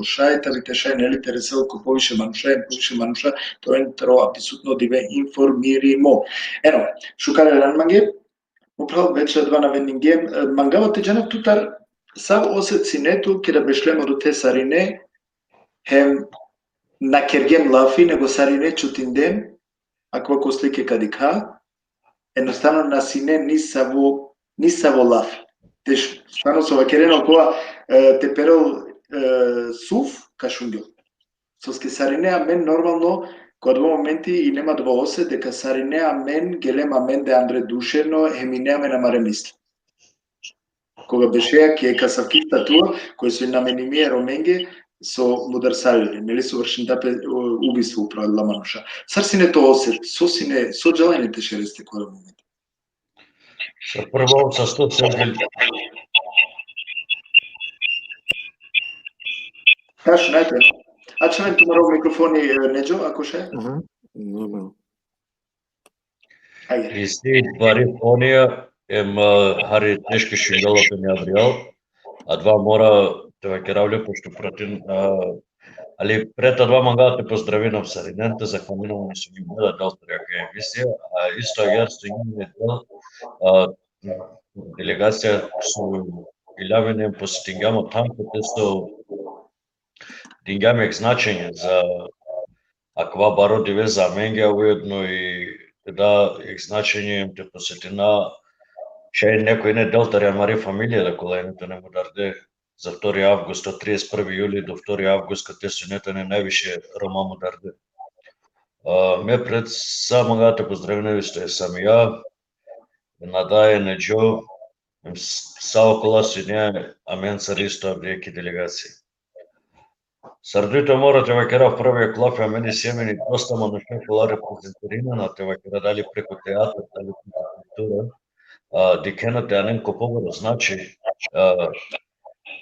шајта ви те шај нели те ресел ко повише мануша, тоа е абсолютно диве информиримо. Ено, шукаре ранманге управо вече два наведнинге, мангавате джанав тутар сав осет синету ке да бешлемо до те сарине, хем на кергем лафи, него сарине чутиндем, ако ако слике кадика, едноставно на сине нисаво лафи. Теш, стано со вакерено која те перел суф кашунгел. Со ски сарине, а мен нормално кога во моменти и нема да во осет дека сарине а мен гелема мен де Андре Душевно еминеаме на маре мисли. Кога беше ке касавкиста туа, кој се наменимие роменге со мударсалје, нели со вршентапе убиство управила мануша. Сар сине то осет, со джаланите шересте која момент. Sa prvo sa 100 Каш, најте. А чајам тумаро микрофони Неджо, ако ше? Нормално. Ајде. Иси бари фонија ем хари тешки шингалата не Авриал, а два мора те вакеравле пошто пратин, али прета два мангала те поздравинам сариненте, захвалинам не со ним да дал тряка емисија, а исто ја со ним не дал делегација со илјавене посетингамо тамко те со дингамек значење за аква баро диве за менге, уедно и да ек значење те посетина шај некој не делтарја мари фамилија да колајнето не му дарде за 2 август од 31 јули до 2 август каде сунета не највише рома му дарде. Ме пред само гата поздравени што е сам ја, Надае Неджо, са окола сине амен царисто веки делегации. Сардуито мора те вакера в првија клафа, мени семени доста мануша кола репрезентирина на те вакера дали преку театар, дали преку култура, дикенате аненко поборо, значи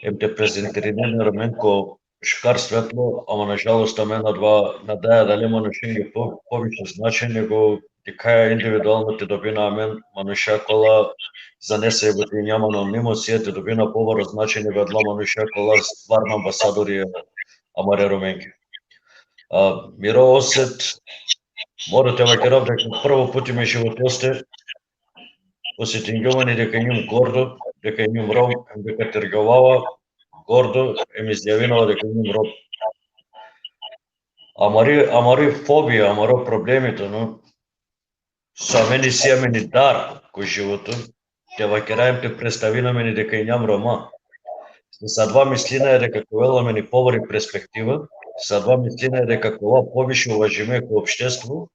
ем те презентирина роменко шкар светло, ама на жалост амена два Надая дали манушинге повише значи, него дикаја индивидуално те добина амен мануша кола занесе го ти њамано мимо сиете добина поборо значење ведла мануша кола стварно амбасадори Амаре Роменке. Миро осет, морате вакерав дека прво пути ме животосте, посетингувани дека njum гордо, дека njum ром, дека трговава гордо, изјавинава дека njum ром. Амари фобија, амаро проблемите, но со мени си амени дар кој животот, те вакераем те представинаме дека njam рома. Са два мислина е дека кога мени повори перспектива, са два мислина е дека кога повише уважиме ко општество,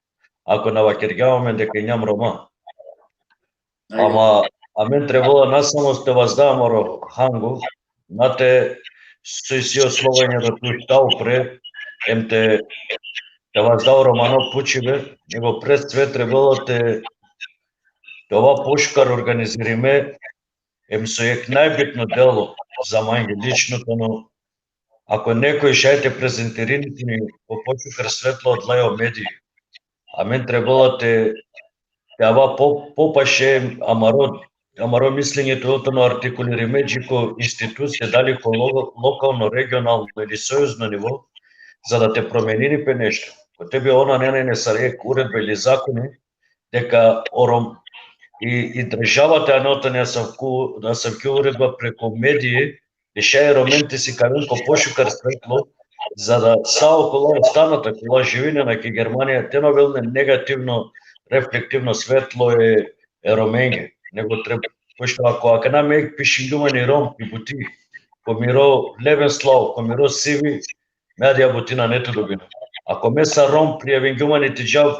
ако навакергаваме дека njam рома. А мен требало насамо сте воздавам оро хангу, нате со си ословање да ту тау пре, ем те воздав романо пучибе, него пред све требало те ова пошкар организириме, ем со ек најбитно дело за мајге личното, но ако некој шајте презентирините ни по почукар светло од лајо медии, а мен требало те ава попаше амаро мислењето отоно артикулири меѓу институција, дали ко локално, регионално или сојузно ниво, за да те промени пе нешто. Ко тебе она не са рек уредба или закони, дека ором и државата аното не савки уредба преку медии, решаја роменте си кавенко пошукар светло, за да са около останата кола живине на Германија, теновелне негативно, рефлективно светло е роменге. Него треба, пошто ако на мег пишингумани ром и бути, ко Миро Левенслав, ко Миро Сиви, медија бутина нето добина. Ако ме са ром пријавингумани ти джав,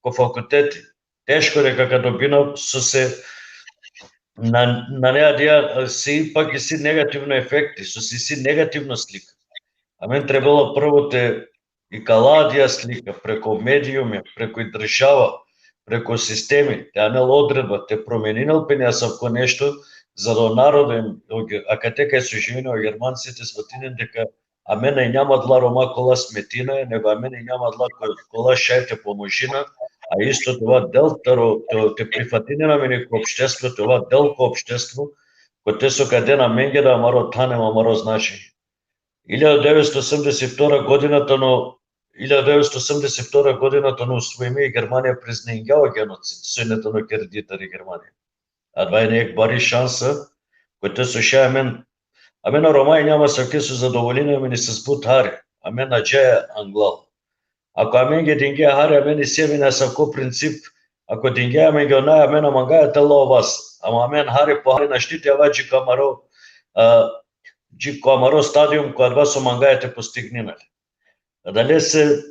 ко факултети. Тешко дека кога добинав со се на неа дија си пак и си негативно ефекти, со си негативна слика. А мен требало прво те и каладија слика преку медиуми, преку и држава, преку системи, те анел одредба, те променинал пенеасавко нешто, за да народен, а катека е суживено германците сватинен дека а мене няма дла рома кола сметина, него а мене няма дла кола шајте поможина, а исто това дел те прифатине на мене ко општество, това дел ко општество, кој те со каде на менге да маро танема маро значење. 1982 годината но усвоиме и Германија признаја геноцид, сојнето на кредитари Германија. А два не е бари шанса, кој те со ша мен Ромај няма саке со задоволина мене се збут хари, амен аджаја англал. Ако амен ги динге хари, амен и себе на сако принцип, ако динге амен ги онаја, амен амангаја тела вас, ама амен хари по хари на штите аваджи камаро стадиум која два со мангајате постигнинали. Дали се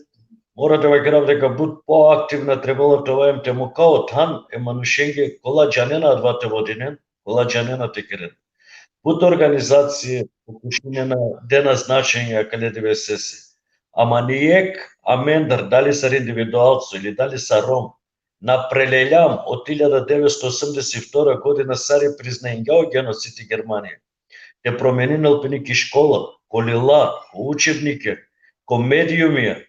мора да вакерав дека буд поактивна требало това им тему као тан е манушенге кола джанена двате водинен, кола джанена текерен. Буд организација покушинена дена значење каде ДВСС. Ама ниек амендар дали са индивидуалцо или дали са ром на прелелјам од 1982 година сари признајањао геноцид и Германија. Те променинал пеники школа, колила, учебнике, комедиумија,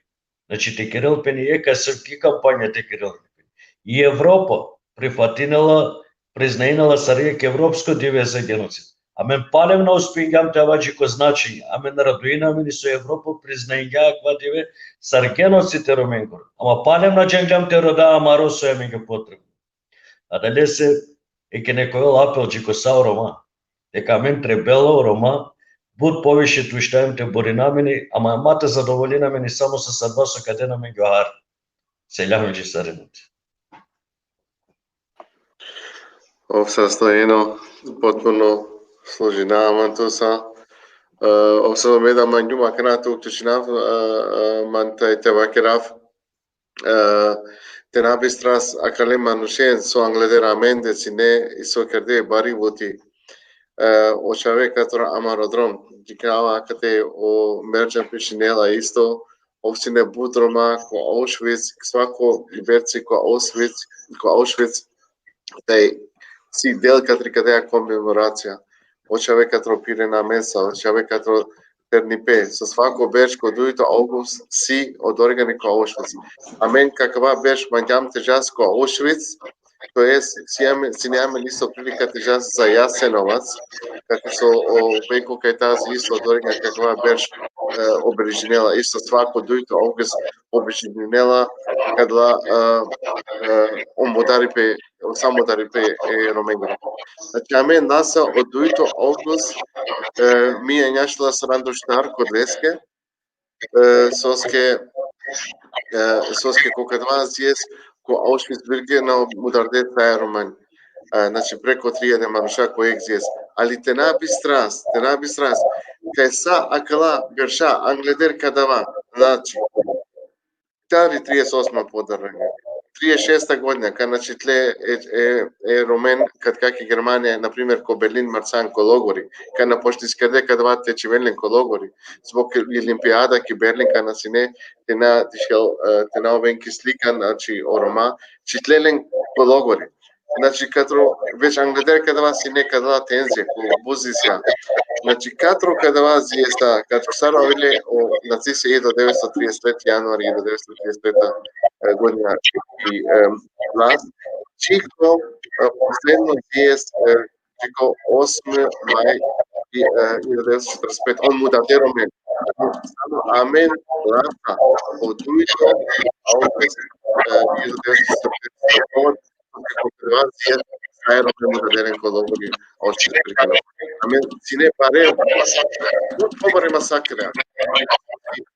значи те керел пени ека српки кампања те керел. И Европа прифатинала, признаинала саријек европско диве за геноцид. Амен палем на успингам те аваджи ко значење, амен радуина мени со Европа признаинја ква диве сар геноцид е роменкор. Ама палем на дженглам те рода амаро со емега потребно. А дали се еке некој апел джико сао рома, дека мен требело рома, буд повише туштајм те боринамени, ама мате задоволинамени само со садба со каде на мен гохар. Селјаме джи саренути. Обсастоено потpuno složinávám to sa. Obsahujeme da manju makana tu tučinav manta itevakerav. Tenabistras akale manushen so anglederamen sine iso kerde bari voti. Očave katora amarodrom dikava akate o merjan pishinela isto. Ovsine budroma ko Auschwitz, svako liberci ko Auschwitz, taj si del katrikadea komemoracija. Očave katro pirena mesa, očave katro ternipe, со свако берш ко дуито август си од органи ко Auschwitz. Амен каква берш мањам тежас ко Auschwitz, то е си неаме нисо прилика тежас за Јасеновац, како со веко кај тази исто од органи каква берш обрежинела, исто свако дуито август обрежинела кадла само дарипе роменгра. Значи, амен наса од дуито август ми е няшла срандоштар код леске, соске кокадва зиес ко Auschwitz Birkenau мударде тај роман. Значи, преко 3000 мануша кој екзиес. Али те набистрас, кај са акала берша англедер кадава, значи, тари 38 подарање. 36 година, кога значи тле е ромен, како Германија, например, ко Берлин, Марцан, ко логори, кога на поштискаде кадава те чивелен ко логори, због Олимпијада ки Берлин, кога на сине, те на овенки слика, значи, о Рома, читлелен ко логори. Значи, катро, веќе англедер кадава сине, кадава тензија, ко бузисија. Значи, катро кадава зиеста, катро сара овеле о нацисе е до 935 јануари и до 935 година и власт, чико последно зиест, чико 8 мај и 1945, он му даде ромен. Амен власта од дуито август 1945 како Хрватија заедно му даден коловори още прикано. Ами сине паре побаре масакра.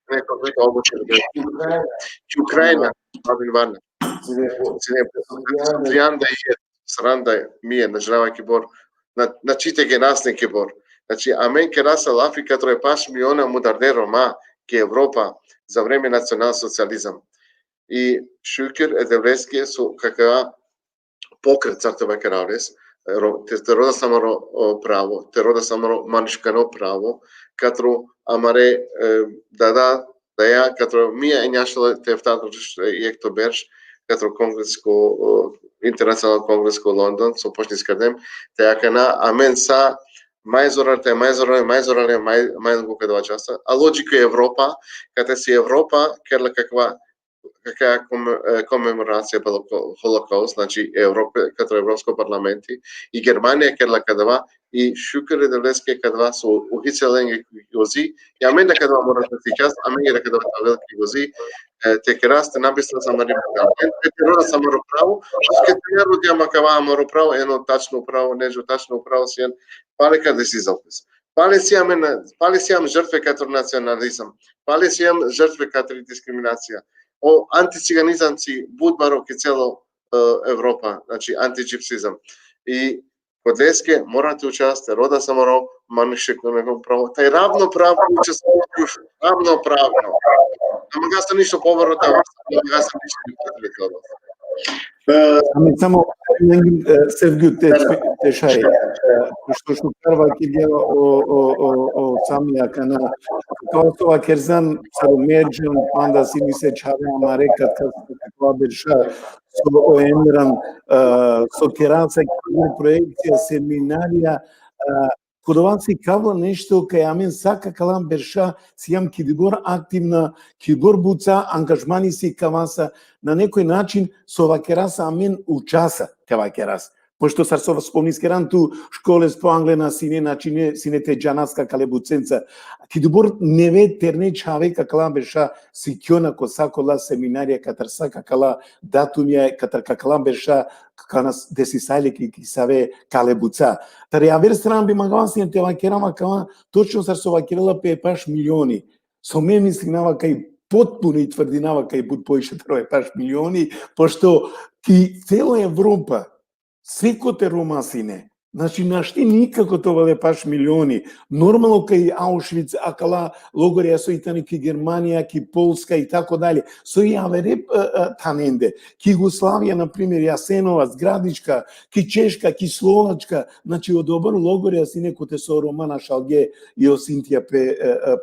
Некој кој обучен да Украина, Абин Варна. Сине Трианда и Сранда мие нажрава кибор. На чите ге насне кибор. Значи амен ке расал Африка трој паш милиона му даде Рома ке Европа за време национал социализам. и шукер еврејски со каква покрет цртова кераврес, те рода самаро право, те рода самаро маншкано право, катру амаре да ја катру мија ењашала тефтатош екто берш, катру конгреско интернационал конгреско Лондон со почниска дем, те јакана амен са мајзорале го каде часа, а логика Европа, каде си Европа керла каква комеморација по Холокауст, значи Европа, като Европско парламенти, и Германија керла кадава, и Шукер и Девлески кадава со ухицеленги гози, и амен да кадава мора да си час, амен да кадава велики гози, те керасте написано са мари те рода са маро право, ке те роди макава маро право, едно тачно право, нежо тачно право сиен, палека да си запис. Пале си имам жртве катро национализам, пале си имам жртве катро дискриминација. О антициганизам си будбаро ке цело Европа, значи антиджипсизам. И код Леске морате участвате, рода самаро, мануше кој право, тај равноправно учествуваш, равноправно. Ама га се ништо побаро да га се ништо не потребите од вас. Само Sevgi Teşari, što prva ki djela o samija kana, kao to kerzan sarumerđan, onda si mi se čavama rekat kakva berša, so o emran, so keranca projekcija, seminarija, Кодован си кавла нешто кај амен сака калам берша сијам кидибор активна, кидибор буца, ангажмани си каваса, на некој начин со вакераса амен учаса те вакерас. Пошто сар со спомнискеран ту школе спо англена сине начине синете джанаска кале буценца. Кидибор неве терне чавека калам берша си кјона ко сакола семинарија катар сака кала датумија катар калам берша канас деси сајле ки саве кале буца. Таре авер стран би магаван сиен те вакерама кава точно сар со вакерала паш милиони. Со ме мислинава кај потпуни тврдинава кај буд поише трој паш милиони, пошто ки цела Европа секоте ромасине, значи нашти никако това ле паш милиони. Нормално кај Аушвиц, акала логорија со итани ки Германија, ки Полска и тако дали. Со јавере таненде. Ки Југославија, например, Јасеновац, Градичка, ки Чешка, ки Словачка, значи од обар логорија си некоте со Романа Шалге и Осинтија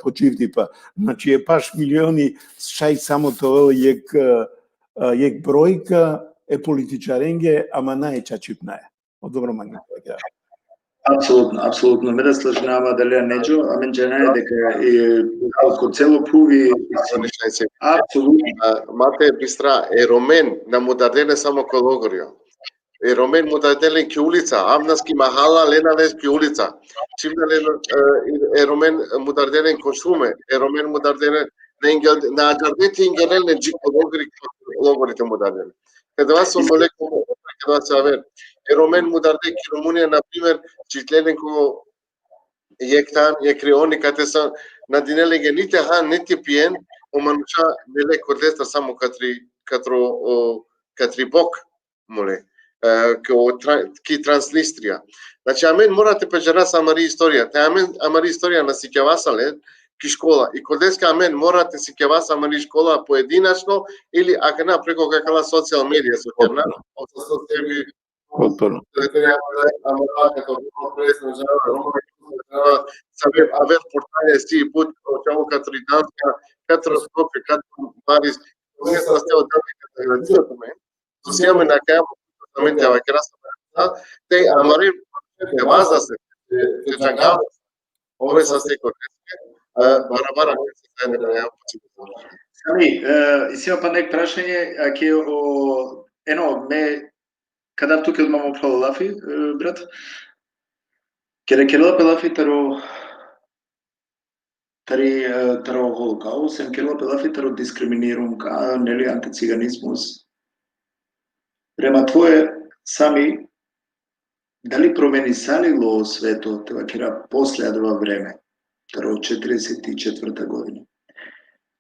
почивтипа. Значи е паш милиони, шај само тоа јек бројка, е политичаренге, ама најчачипнаја. Од добро магнитога. Апсолутно. Ме да слажнава дали неđo, а мен џенај дека ко цело пруви апсолутно. Мате бистра е ромен на му дадене само кологорио. Е ромен му дадене ки улица, амнаски махала леналес ки улица. Чимна е ромен му дадене коншуме, е ромен му дадене на џардети ингенелне джикологори логорите му дадене. Каде вас сум молеко, каде вас авер. Е ромен му дарде ки Румунија, например, читленеко јектан, јекриони, кате са надинелеге ните хан, ните пиен, омануча неле кордеста само катри бок, моле, ки Транслистрија. Значи, амен морате пеџерас амари историја. Те амари историја на сикјавасале, ки школа. И кодеска амен морате си ќе вас амари школа поединачно или ако на преко каква социјал медија со терна, со себе Potpuno. Avea portarea si put ceau catolicanska, katastrofe, Paris, Dumnezeu să o dea de grădină cu mine. Susținem în aceea momentul în care te amare de baza se de jangau, ove să se coreste, barabara se ne dea puțin. Sami, isima pa nek prašanje, ake o eno me kada tu kad imamo palafi, brat, kada kela palafi taro holokaust, sem kela palafi taro diskriminirum ka neli anticiganismus. Prema tvoje sami, da li promenisalo sveto teva kera posledova vreme, taro 44. godina?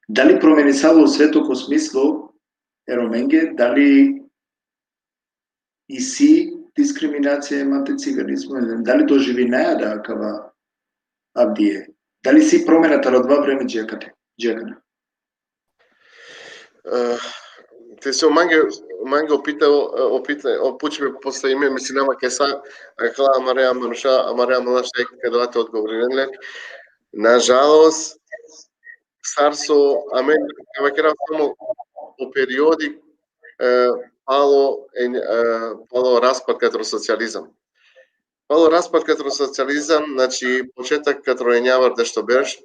Da li promenisalo sveto ko smislu eromenge, da li i si diskriminacija imate ciganizmu, da li doživi najada kava Avdije, da li si promena taro dva vreme džekana? Те се манге опучме после име мислинама ке са кала Марија Мануша ќе давате одговори неле. Нажалост Сарсо амен ќе само по периоди пало распад кај социјализам. Пало распад кај социјализам, значи почеток кај Ројнјавар де што беше,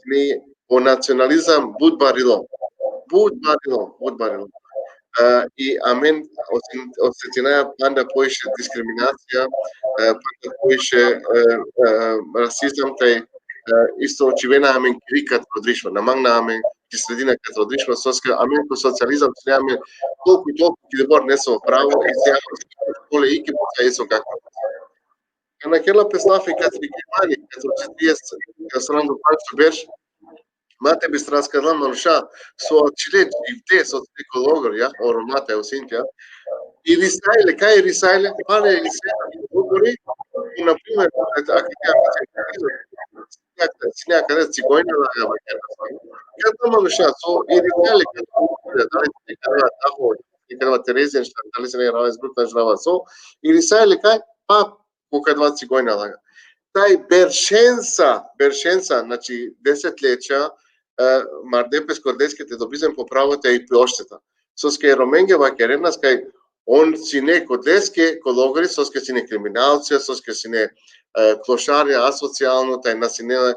ми по национализам будбарило. И амен осетинаја панда поише дискриминација, панда поише расизам, тај исто очевена амен крикат одришва, намагна амен ки средина кај одришва, соска амен ко социјализам среаме толку ки дебор не со право и сега школе и ки посајсо како. На кела песлафи кај Германи, кај 40 кај сранго панчо беше, мате би страскала Мануша со член ивте со логор, ја, оромата е осинтја. И рисајле, кај рисајле, пале рисајле, говори, и например, сиња каде цигојна лага бакерна. Кај Мануша со и рисајле кај Терезијан, дали се не Равенсбург на жрава со, и рисајле кај, па кој два цигојна лага. Тај Бершенса, значи 10 Мардепес Кордеските добизен по правото и приоштета. Соске Роменге вакерена скај он си не Кордеске кологори, соске си не криминалција, соске си не клошари, асоцијално, тај насинеле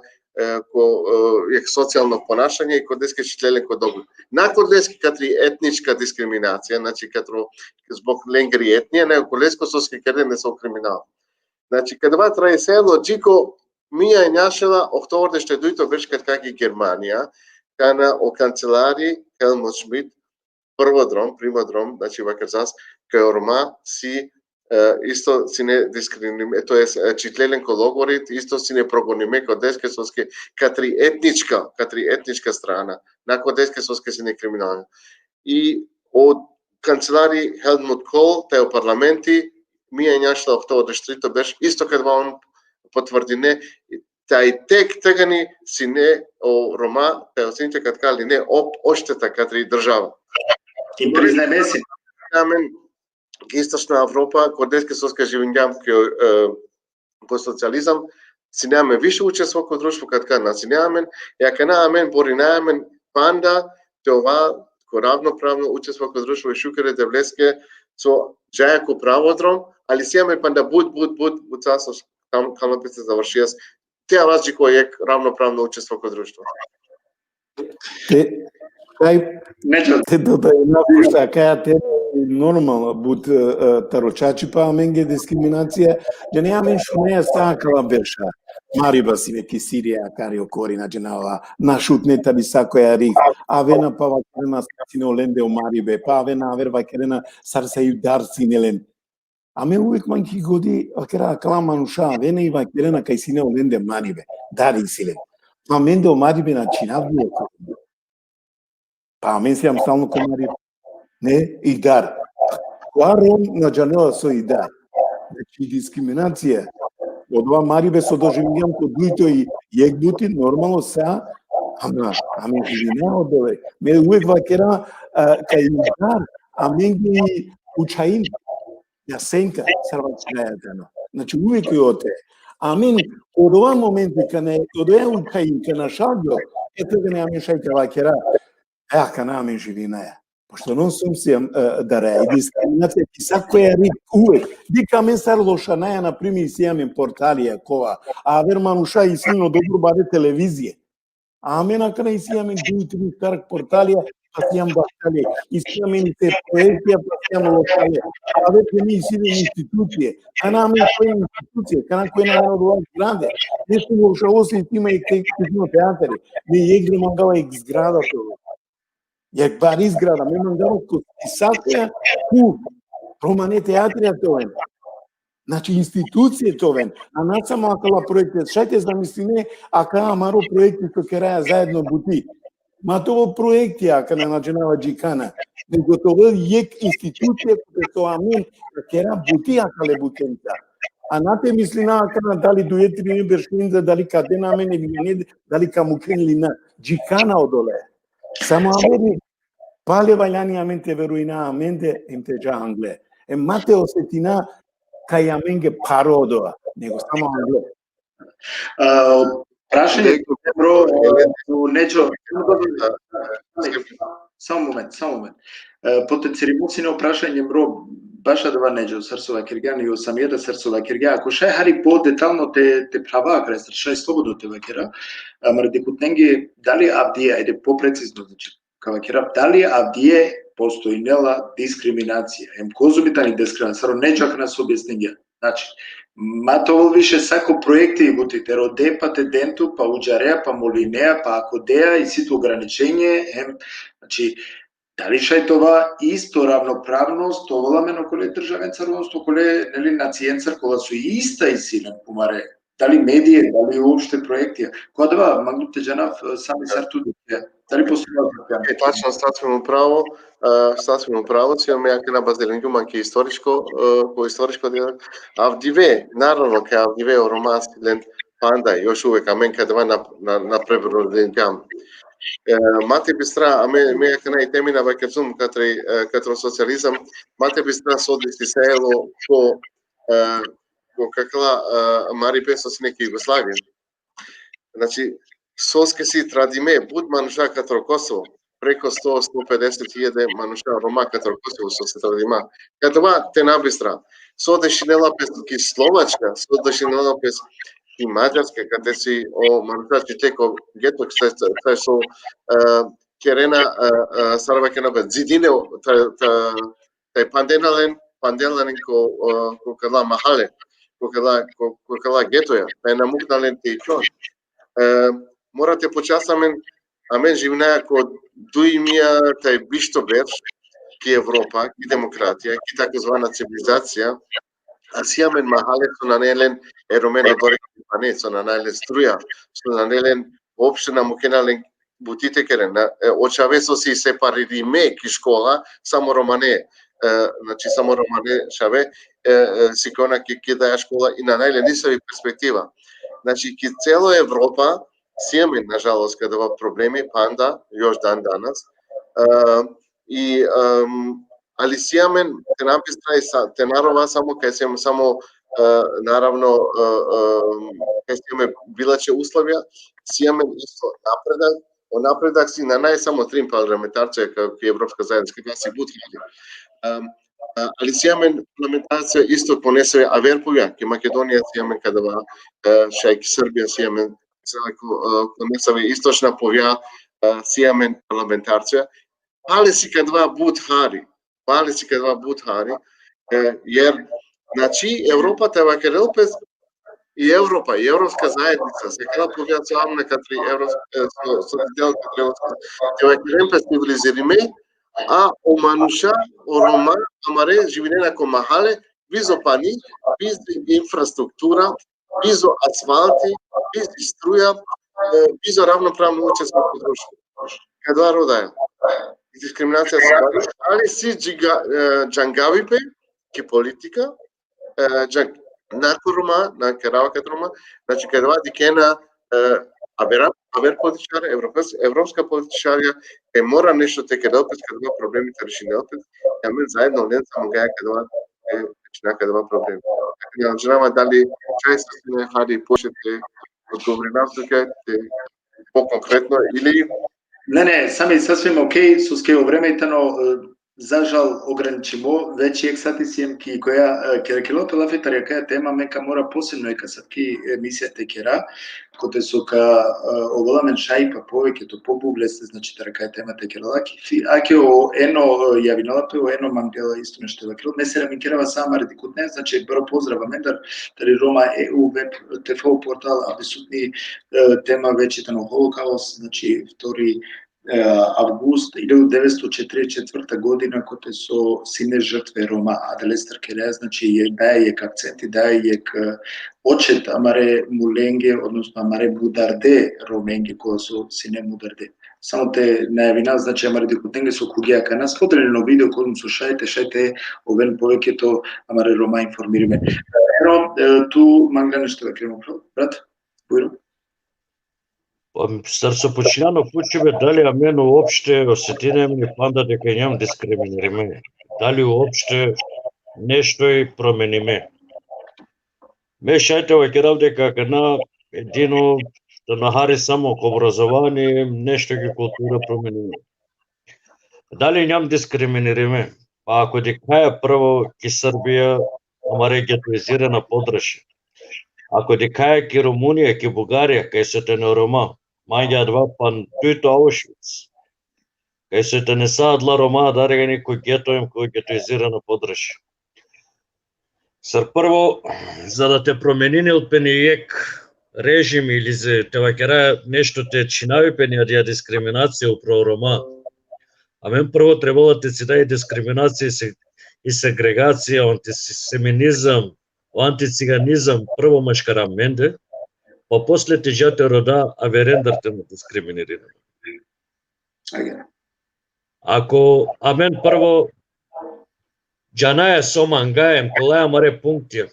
социјално понашање и Кордеске читлеле ко добро. На Кордеске катри етничка дискриминација, значи катро због ленгри етнија, не Кордеско соске каде не со криминал. Значи каде ва трајсело Джико Мија Јашева, октомвр што дојто беше кај Германија, кана о канцелари Хелмут Шмидт, примодром, значи вакерзас, кај Орма си исто си не дискриминиме, тоа е читлелен кологорит, исто си не прогониме Кордеске соске катри етничка страна, на Кордеске соске си не криминални. И од канцелари Хелмут Кол, тај о парламенти, Мија Јашева октомвр што беше исто кај он потврдине тај тек тегани си не о Рома, тај осинте кад кали не оштета катри држава. И признаме си. Амен Источна Европа, Кордеске соска живењам по социјализам, си неаме више учество ко друштво кад кад си неамен, јака наамен бори наамен панда те ова ко равноправно учество ко друштво и Шукере Девлеске со џајако праводром, али си аме панда буд цасо там се завршијас, теа важи кој е равноправно учество ко друштво. Те напушта, каја те нормално буд тарочачи па менге дискриминација, ја неамен шо неја стакала беша. Мариба си неки Сирија, карио корина дженава, нашутнета би сакоја рик, авена па вакерена сасине оленде о Марибе, па авена авер вакерена сарса юдар синелен. Аме увек манки годи вакера кала Мануша, авена и вакерена кај сине оленде Марибе, дари силен. Па менде о Марибе на чинавно корина. Па амен си стално ко Марибе. Не, Идар. Која ром на джанела со Идар? Значи дискриминација. Од ова Марибе со доживењам ко дуито и јегбути, нормално са, ами живења од ове. Ме увек вакера кај Идар, амен ги учаин, јасенка, сарвачка јатено. Значи увек и оте. Амен, од ова момент, од ова учаин, ка на шаѓо, ето да не амен шајка вакера, ка на амен живења. Пошто non сум си дареја и дискриминација ки сакоја рик увек. Дика мен сар лошанаја, например, си јамен порталија кова, а вер Мануша и силно добро баде телевизија. А мен акана и си јамен дујтри старк порталија, па си јам бахталија. И си јамен те проектија, па си јам лошалија. А вер те ми си институције. Кана мен која институције, кана која на мен одовај граде. Нешто лошалоси и тима и крино театари. Не јегре мангала и зградато. Јак бари изграда, ме мангало ко писатија, романе театрија товен. Значи институције товен, а не само акала проекти. Шајте замислиме, ака амаро проекти што кераја заедно бути. Ма тоа проекти ака не наџенава джикана. Него тоа јек институција што амен кера бути ака ле бутенца. А нате мисли на ака дали дуетри не бершинза, дали каде на мене, дали камукен ли на джикана одоле. Само амери, Pale vailianiamente veruina amende inteja angle. E Matteo Settina kayamenge parodo. Nego samo angle. Прашање бро нечо само момент. По те церемонијно прашање бро баша да нечо срсова киргани и самијата срсова кирга ако шај хари по детално те права крај шај слободно те вакера ама декутненги дали авдие ајде попрецизно значи кавакера дали авдие постоинела дискриминација ем козумитани дискриминација не чак на објаснење значи Матово више сако проекти и бутите роде па те денту па уџареа па молинеа па акодеа и сите ограничење значи дали шај това исто равноправност оволамено коле државен цар, одnosno коле нели нацијен цар, кога су иста и силен помаре, дали медије, дали уопште проекти, кога дава магнуте джанав сами сартуди, дали постојува така? Тачно, сасвим управо, си имаме јаке на базелингу, ке историчко дело. Авдиве, наравно, ке Авдиве романски лен панда, још увек, амен кадва на преброден Мате бистра, ме јаке на и темина вакерзум катрон социализам, мате бистра содисти сеело ко какла Мари Песо си неки Југославија. Значи, соске си традиме, буд мануша катро Косово, преко 100-150.000 мануша Рома катро Косово со се традима. Катова те набистра, со дешинела пес ки Словачка, со дешинела пес и Маđarska, каде си о манушачи теко геток се со керена сарваке на зидине тај панделен ко кала махале, ко кала гетоја, тај намукнален тејчон. Морате почасамен, амен живееја ко дуимија тај бишто берш ки Европа, ки демократија, ки такозвана цивилизација, а сиамен махале со нанелен еромено дори пане, со нанелен струја, со нанелен општина мукенален бутите керен. Очавесо си сепаририме ки школа, само романе, значи само романе шаве, си кона ки даја школа и нанелен нисави перспектива. Значи ки цело Европа сиамен, нажалост, кадава проблеми, панда, још дан данас, и али сиамен те напистра и те нарова само кај сиамен само наравно кај сиамен билаче условија, сиамен исто напредак си на нај само 3 парламентарци како Европска заедница, кога си бутхали. Али сиамен парламентарци исто понесеме аверпуја, ке Македонија сиамен кадава шајки Србија сиамен понесеме источна повја сиамен парламентарци. Пале си кадва бутхари, јер, значи, Европа те вакерелпес и Европа, и Европска заедница, се када повјацуваме катри те вакерелпес цивилизириме, а о мануша, о Рома, амаре, живинена ко махале, визо пани, виз инфраструктура, визо асфалти, виз струја, визо равноправно учество во друштво. Кадва родаја? Дискриминација се бари, али си джангавипе ки политика, накорума, на керавакат Рома, значи кадва дикена авер политичар, европска политичарија, е мора нешто те кадопет, кадва проблемите решени опет, јаме заедно не само гаја кадва кадва проблеми. Ја знама дали чајсто се хади почете одговори настуке, по-конкретно или Не, сами сасвим окей, со скео времејтано, за жал ограничимо, веќе ексати сием ки која керекелото лафетарија каја тема мека мора посебно екасатки емисијата кера, коте со ка оволамен шај па повеќето попублесте, значи тара каја темата кералаки, аке о ено јавиналапе, о ено мангела исто нешто лакело, не се рамикерава сама редикутне, значи бро поздрава мендар, тари Рома ЕУ веб ТФО портал, абсолютни тема веќе Холокаус, значи втори август 1944 година, коте со сине жртве Рома, Аделестер Кереа, значи дај ек акценти, дај ек очет амаре муленге, односно амаре бударде роменге, која со сине мударде. Само те најавина, значи амаре декутенге со кугија кана, споделено видео кодум со шајте, овен повеќето амаре Рома информириме. Ено, ту манга нешто да кренемо, брат, Бујро? Срцопочинано пучеве, дали а мен уопште осетинем ни панда дека нямам дискриминириме. Дали уопште нешто и промениме. Ме шајте во керав дека кана едино да нахари само ко образование, нешто ги култура промениме. Дали нямам дискриминириме? Па ако дикаја прво ки Србија, амаре гетоизирана подраше. Ако дикаја ки Румунија, ки Бугарија, кај се те на Рома, маѓа два пан туито Аушвиц. Кај се те не саадла Рома, дарега никој гетоем кој гетоизирана подраше. Сар прво, за да те променини од пенијек режим или за те вакера нешто те чинави пенијадија дискриминација управо Рома, а мен прво требало те си дај дискриминација и сегрегација, антисеминизам, антициганизам, прво машкара менде, па после ти жате рода, а верендар те му дискриминирано. Ако, а мен прво, джанаја сомангаем, колаја маре пунктија,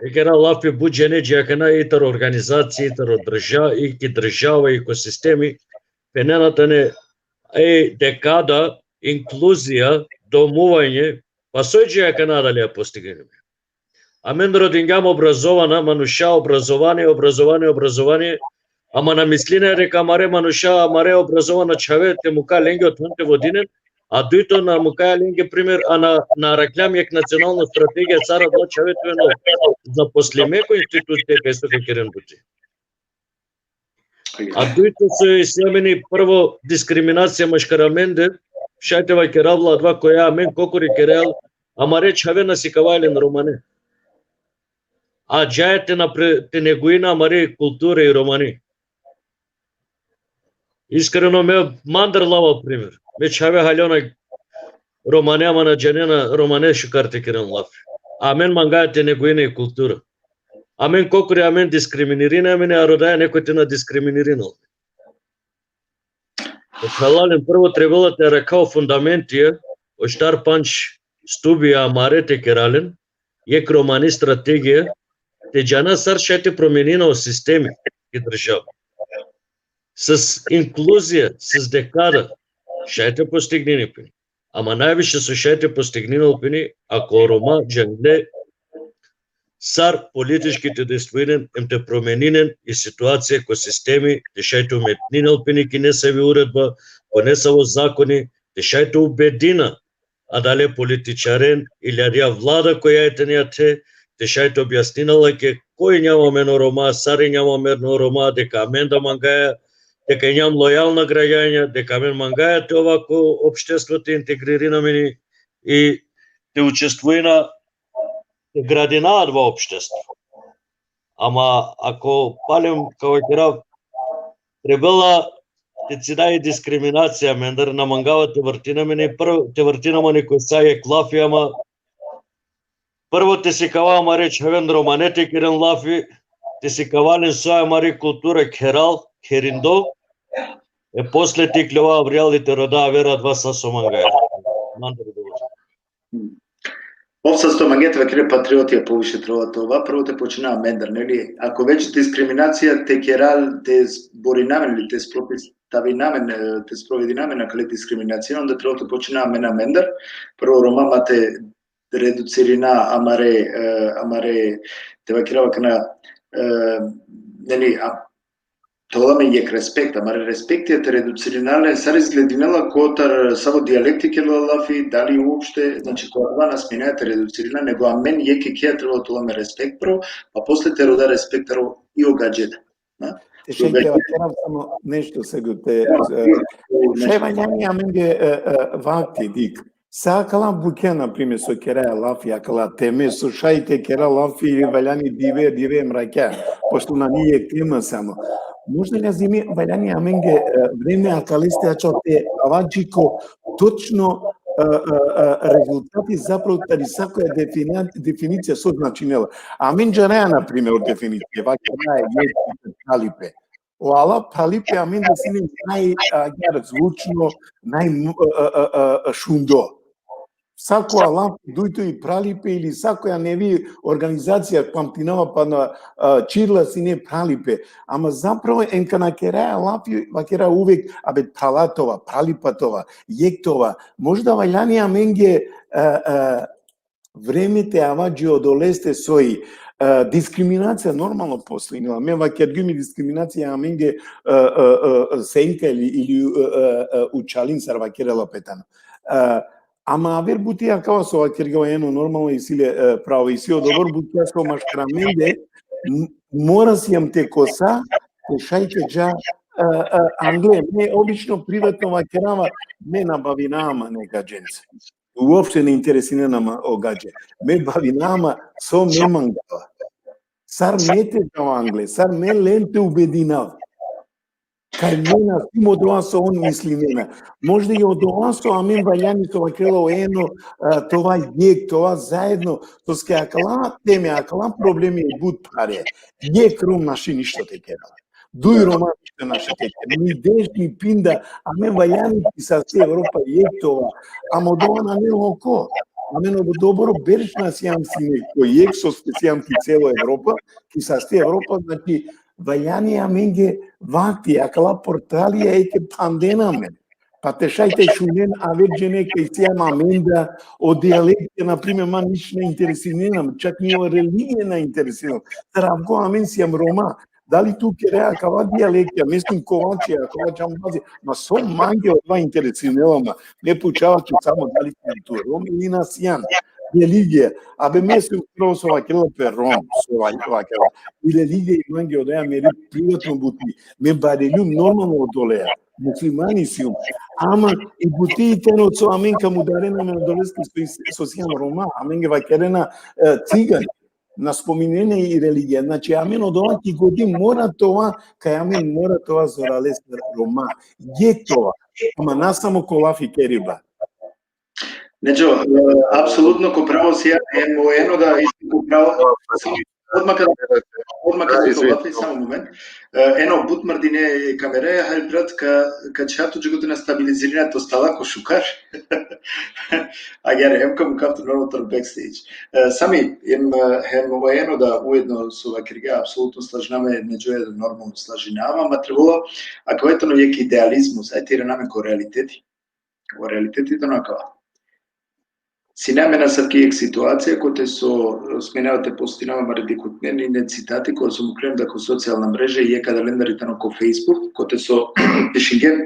екера лафи буджене джакана итар организација, итар држава, и држава, екосистеми, пенената не декада, инклузија, домување, па сој джакана дали ја постигнеме. А мен родингам образована, мануша образование, ама на мислина дека маре мануша, маре образована чаве, те мука ленге од тонте водинен, а дуито на мука ленге пример, а на раклямјек национална стратегија цара два чаветвено запослиме кој институција кај се керен бути. А дуито се ислемени прво дискриминација машкараменде, шајте ва керавла два која мен кокори керел, ама реч хавена си кавајлен романе. А джајете на негуина мари култура и романи. Искрено ме мандрлава пример. Ме чаве халјона романе, ама на джанена романе шукарте керен лафи. А мен мангајате негуина и култура. А мен кокори, а мен дискриминирина, а мене ародаја некој те на дискриминиринал. Халален прво требало те ракао фундаментија, оштар панч стубија амарете керален, ек романи стратегија, те джана сар шајте променина о системи и држава. С инклузија, с декада, шајте постигнини пини. Ама највише со шајте постигнинал пини, ако Рома джангле, сар политичките действоинен, им те променинен и ситуација ко системи, те шајте уметнинал пини ки не се ви уредба, ко не са во закони, те шајте убедина, а дали политичарен или арија влада која е тенија те шајте објаснинала ке кој нямаме на Рома, сари нямаме на Рома, дека мен да мангаја, дека нямам лојална граѓања, дека мен мангаја те овако општеството интегриринаме и те учествуина те градинаат во општество. Ама ако палим како керав, требала те си дај дискриминација мендар на мангава те вртинаме не прв те вртинама некој саје клафи, ама прво те си кавама реч хевен романете керен лафи, те си кавален соја мари култура керал, кериндо, после ти клева вријалите рода вера два са сомангаја. Овса сто магетва кре патриотија повише трова това, прво те починава мендар, нели? Ако веќе дискриминација те керал, те збори намен или те спроведи намен на кале дискриминација, онда треба те починава мена мендар. Прво Рома те редуцирина амаре те вакирава кана нели тоа ме јек респект, амаре респектија те редуциринала сар изглединала котар само дијалектике лафи, дали уопште, значи тоа нас мене те редуцирина, него а мен јеке ке требало тоа ме респект прво, па после те рода респектаро и огаđена. Те шејте вакерам само нешто сега те шејвањани аменге вакти дик. Са кала буке, например, со кереја лафи, акала теме, со шајте кера лафи или валяни диве мраке, пошто на ние тема само. Можда ли зими валяни аменге време акалисте ачоте аваджико точно резултати заправо тари сакоја дефиниција со значинела. Амен джареја, например, дефиниција, вакера е калипе. Оала палипе амен да сине најзвучно, најшундо. Сакоја лампи дујто и пралипе или сакоја неви организација памтинава па на чирла си не пралипе. Ама заправо енка на кераја лампи вакера увек абе пралатова, пралипатова, јектова. Можда вајланија менге времете аваџи одолесте сои дискриминација нормално постои. Ме вакергуми дискриминација менге сенка или учалин сарвакерела петана. Ама авер бутија као со вакерга ено нормално и силе право и сио добар бутија со машкраменде мора си јам те коса, те шајте джа Англе, не обично приватно вакерава не набавинама нека дженце. Уопште не интересирана о гадже. Ме бавинама со ме мангала. Сар мете као Англе, сар ме ленте убединав. Кај мена симо доа со он мисли мена. Можда и од ова со амен вајани со вакело ено, това јек, това заедно, со ске акала теме, акала проблеми и буд паре. Јек рум наши ништо те керала. Дуј рома ништо наши те керала. Ни деш, ни пинда, амен вајани ти са се Европа јек това. Амо доа на не око. Амен од добро бершна си јам си некој јек со специјам ки цело Европа, ки са се Европа, значи вајани аменге вакти, акала порталија еке панденаме. Па те шајте шунен аведжене кај сијам аменда од диалектија, например, ма ниш не интересирам, чак ни о религија не интересирам. Травго амен сијам рома. Дали ту кереа кава диалектија, местим ковачија, ковачам бази, ма со манге од два интересирам, не пучава ке само дали си ту ром или насијан. Религија, абе место прво со вакела пе ром, со вакела. И религија и манги одеја мери приватно бути, ме барелјум нормално одолеја, муслимани сиум. Ама и бутиите од со аменка мударена ме одолески со сијам рома, аменге вакерена цигани. На споменене и религија. Значи, амен од ова ти годин мора това, кај амен мора това зоралес рома. Је това, ама насамо колафи кериба. Неđo, apsolutno ko pravo si ja eno da istiku pravo odmah kada se samo moment eno butmardine kamere hal brat kad čatu džegute na stabilizirina to stala ko šukar agar hem kam kaptu normal backstage sami hem eno da ujedno su vakriga apsolutno slažname neđo je normalno slažinava ma trebalo ako je to neki idealizmus ajte raname ko realiteti o realiteti to nakava Синамена сакиек ситуација која со сменавате постинава маредикутнени не цитати кои сум укрем ко социјална мрежа и е календарите на ко Facebook кој со пишинген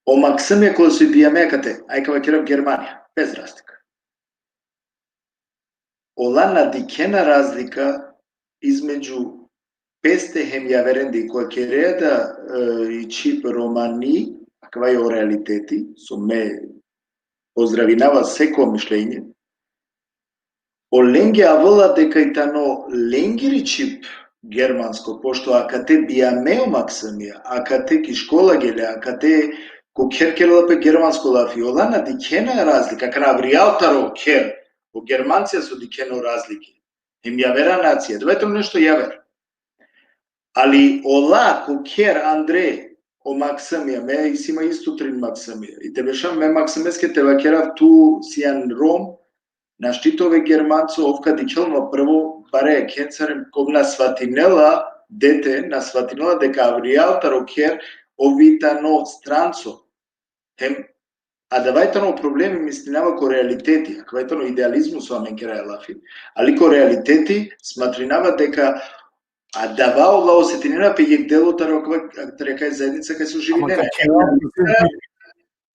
о максиме кој се бијамекате ајка вакерав Германија без разлика. Ола на дикена разлика измеѓу песте хем јаверенди која кереда и чип романи аква е о реалитети со ме поздравинава секој мишлење. О ленге авола дека и тано ленгиричип германско, пошто акате бијамео максимија, акате ки школа геле, акате ко керкерла пе германско лафи, ола на дикена разлика, кана вријалтаро кер, о германција со дикено разлики. Им јавера нација, довето нешто јавер. Али ола ко кер Андре, o maksimija, me ima isto 3 maksimija. I te vešam me maksimeske te vakerav tu sijan Rom, na štitove Germanco, ovka dikelno prvo, bare kencarem, kog nasvatinela, dete, nasvatinela deka vrijaltaro ker ovitano stranco. Hem, a davajtano problemi mislinava ko realiteti, a kvajtano idealizmu su amen kera lafi, ali ko realiteti smatrinava deka a давао ла осетинина пе јек делот река заедница кај се живи не.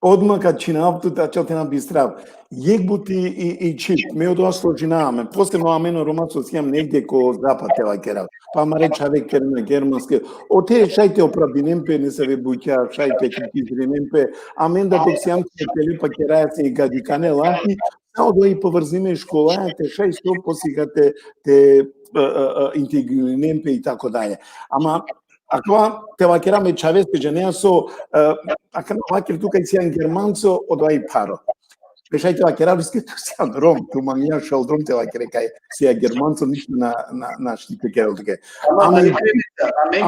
Одма кад чинав ту тачал те на бистрав. Јек бути и чип, ме од ова сложинаваме. Посебно амено ромацо сијам негде ко запад тела керав. Па ма реча век керна германски. О те шајте оправдинем пе не се ве буќа, шајте критизиринем пе. Амен да док сијам теле па кераја се и гадикане лампи. Само да и поврзиме школа, те шај што посига те интегриринем пе и тако даје. Ама ако те вакераме чавесте женеа со ако вакер тука и сијан германцо од ај паро. Пешајте вакеравски ту сијан ром, ту мамија шалдром те вакере кај сија германцо ништо на штите керел тука. Ама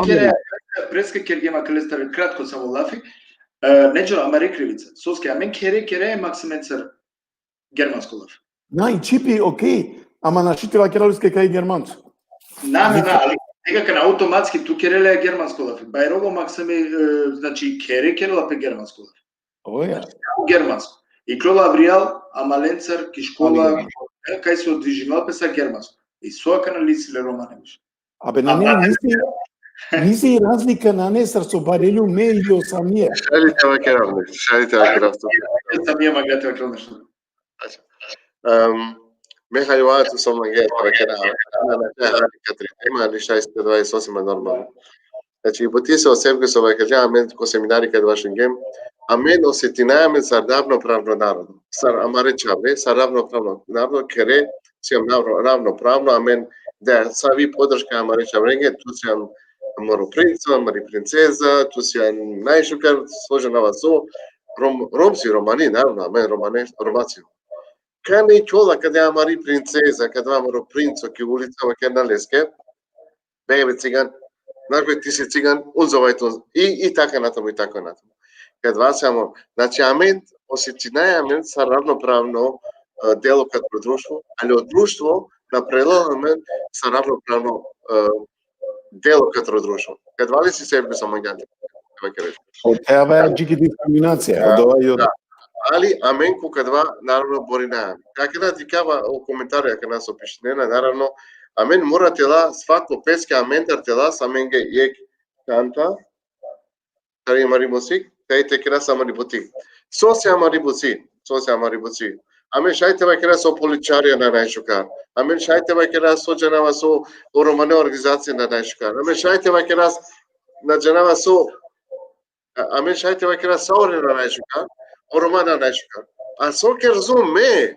кере преска кергема калестар кратко само лафи. Neđo, Amari krivica. Soske, amen kere Maksimencer Germanskolav. Най, чипи, окей, ама нашите вакералиске кај германци. Ali nekako na automatski tu kerele Germanskolav. Bajrovo Maksimi, znači kerela pe Germanskolav. Оја. Germansko. I klola Avrial, Amalencer, ki škola, kaj se odvižila pe sa Germansko. I soa kanalisile Romanević. Абе, на не ниси разлика на не срцобарелju ме и осамија. Шалите вакеравни, шалите вакеравство. Самија магате вакел нешто. Меха Јоането со магијата вакерава. Има ли 628 е нормално. Значи, и поти се осебги со вакерја, амен ко семинари кај вашен гем, амен осетинајаме за равноправно народно. Сар амаречаве, са равноправно народно, кере си равноправно, амен да са ви подршка амаречаврење, ту си Моро принца, Мари принцеза, ту си најшукар, сложена васо, ромси, романи, наравно, амен, ромаци. Кане чола каде Мари принцеза, каде Моро принцо, ке улица ваке на Леске, бебе циган, накој ти си циган, узовај то, и така натаму, и така натаму. Каде вас амо, значи, амен, осетинајаме са равноправно дело като друштво, али од друштво напредуваме са равноправно дело като друштво. Каде вали си себе со магијата? Ова е джики дискриминација, од ова и од... Али, амен, кога наравно борinaјаме. Како да ти кава о коментарија кај нас опишнена, наравно, амен мора тела, свако песке амен тела, амен ге јек канта, тари мари мусик, тај те кера са мари бутик. Сося мари буци. Амен шајте вакера со поличарија на најшукар. Амен шајте вакера со джанава со романе организација на најшукар. Амен шајте вакера на джанава со Амен шајте вакера со на најшукар. Романа најшукар. А сокер зуме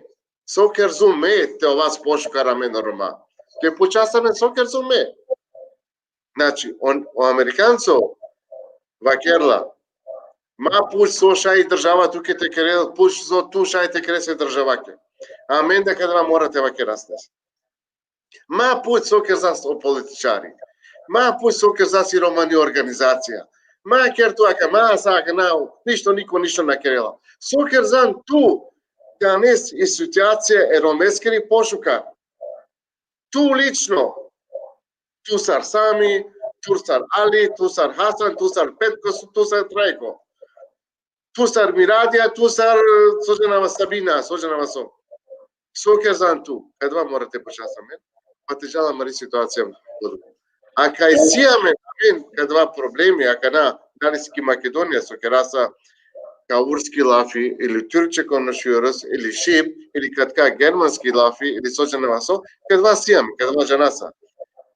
те овас пошукар амен рома. Ке почасаме сокер зуме. Значи, о американцо вакерла ма пуш со шај држава туке те керел, пуш со ту шај те кере се државаке. Амен да каде морате ваке растес. Ма пуш сокер за политичари. Ма пуш сокер за сиромани организација. Ма кер туака, ма сака нау, ништо на керела. Сокер зан ту данес и ситуација е ромескери пошука. Ту лично, ту сар Сами, ту сар Али, ту сар Хасан, ту сар Петко, ту сар Трајко. Ту сар Мирадија, ту сар соженава Сабина, соженава со. Сокер зан ту, едва морате почасаме, па те жала мари ситуација. А кај сијаме, кадва проблеми, а кана Даниски Македонија со кераса каурски лафи, или тюрче коношиорос, или шип, или катка германски лафи, или соженава со, кадва сијаме, кадва жанаса.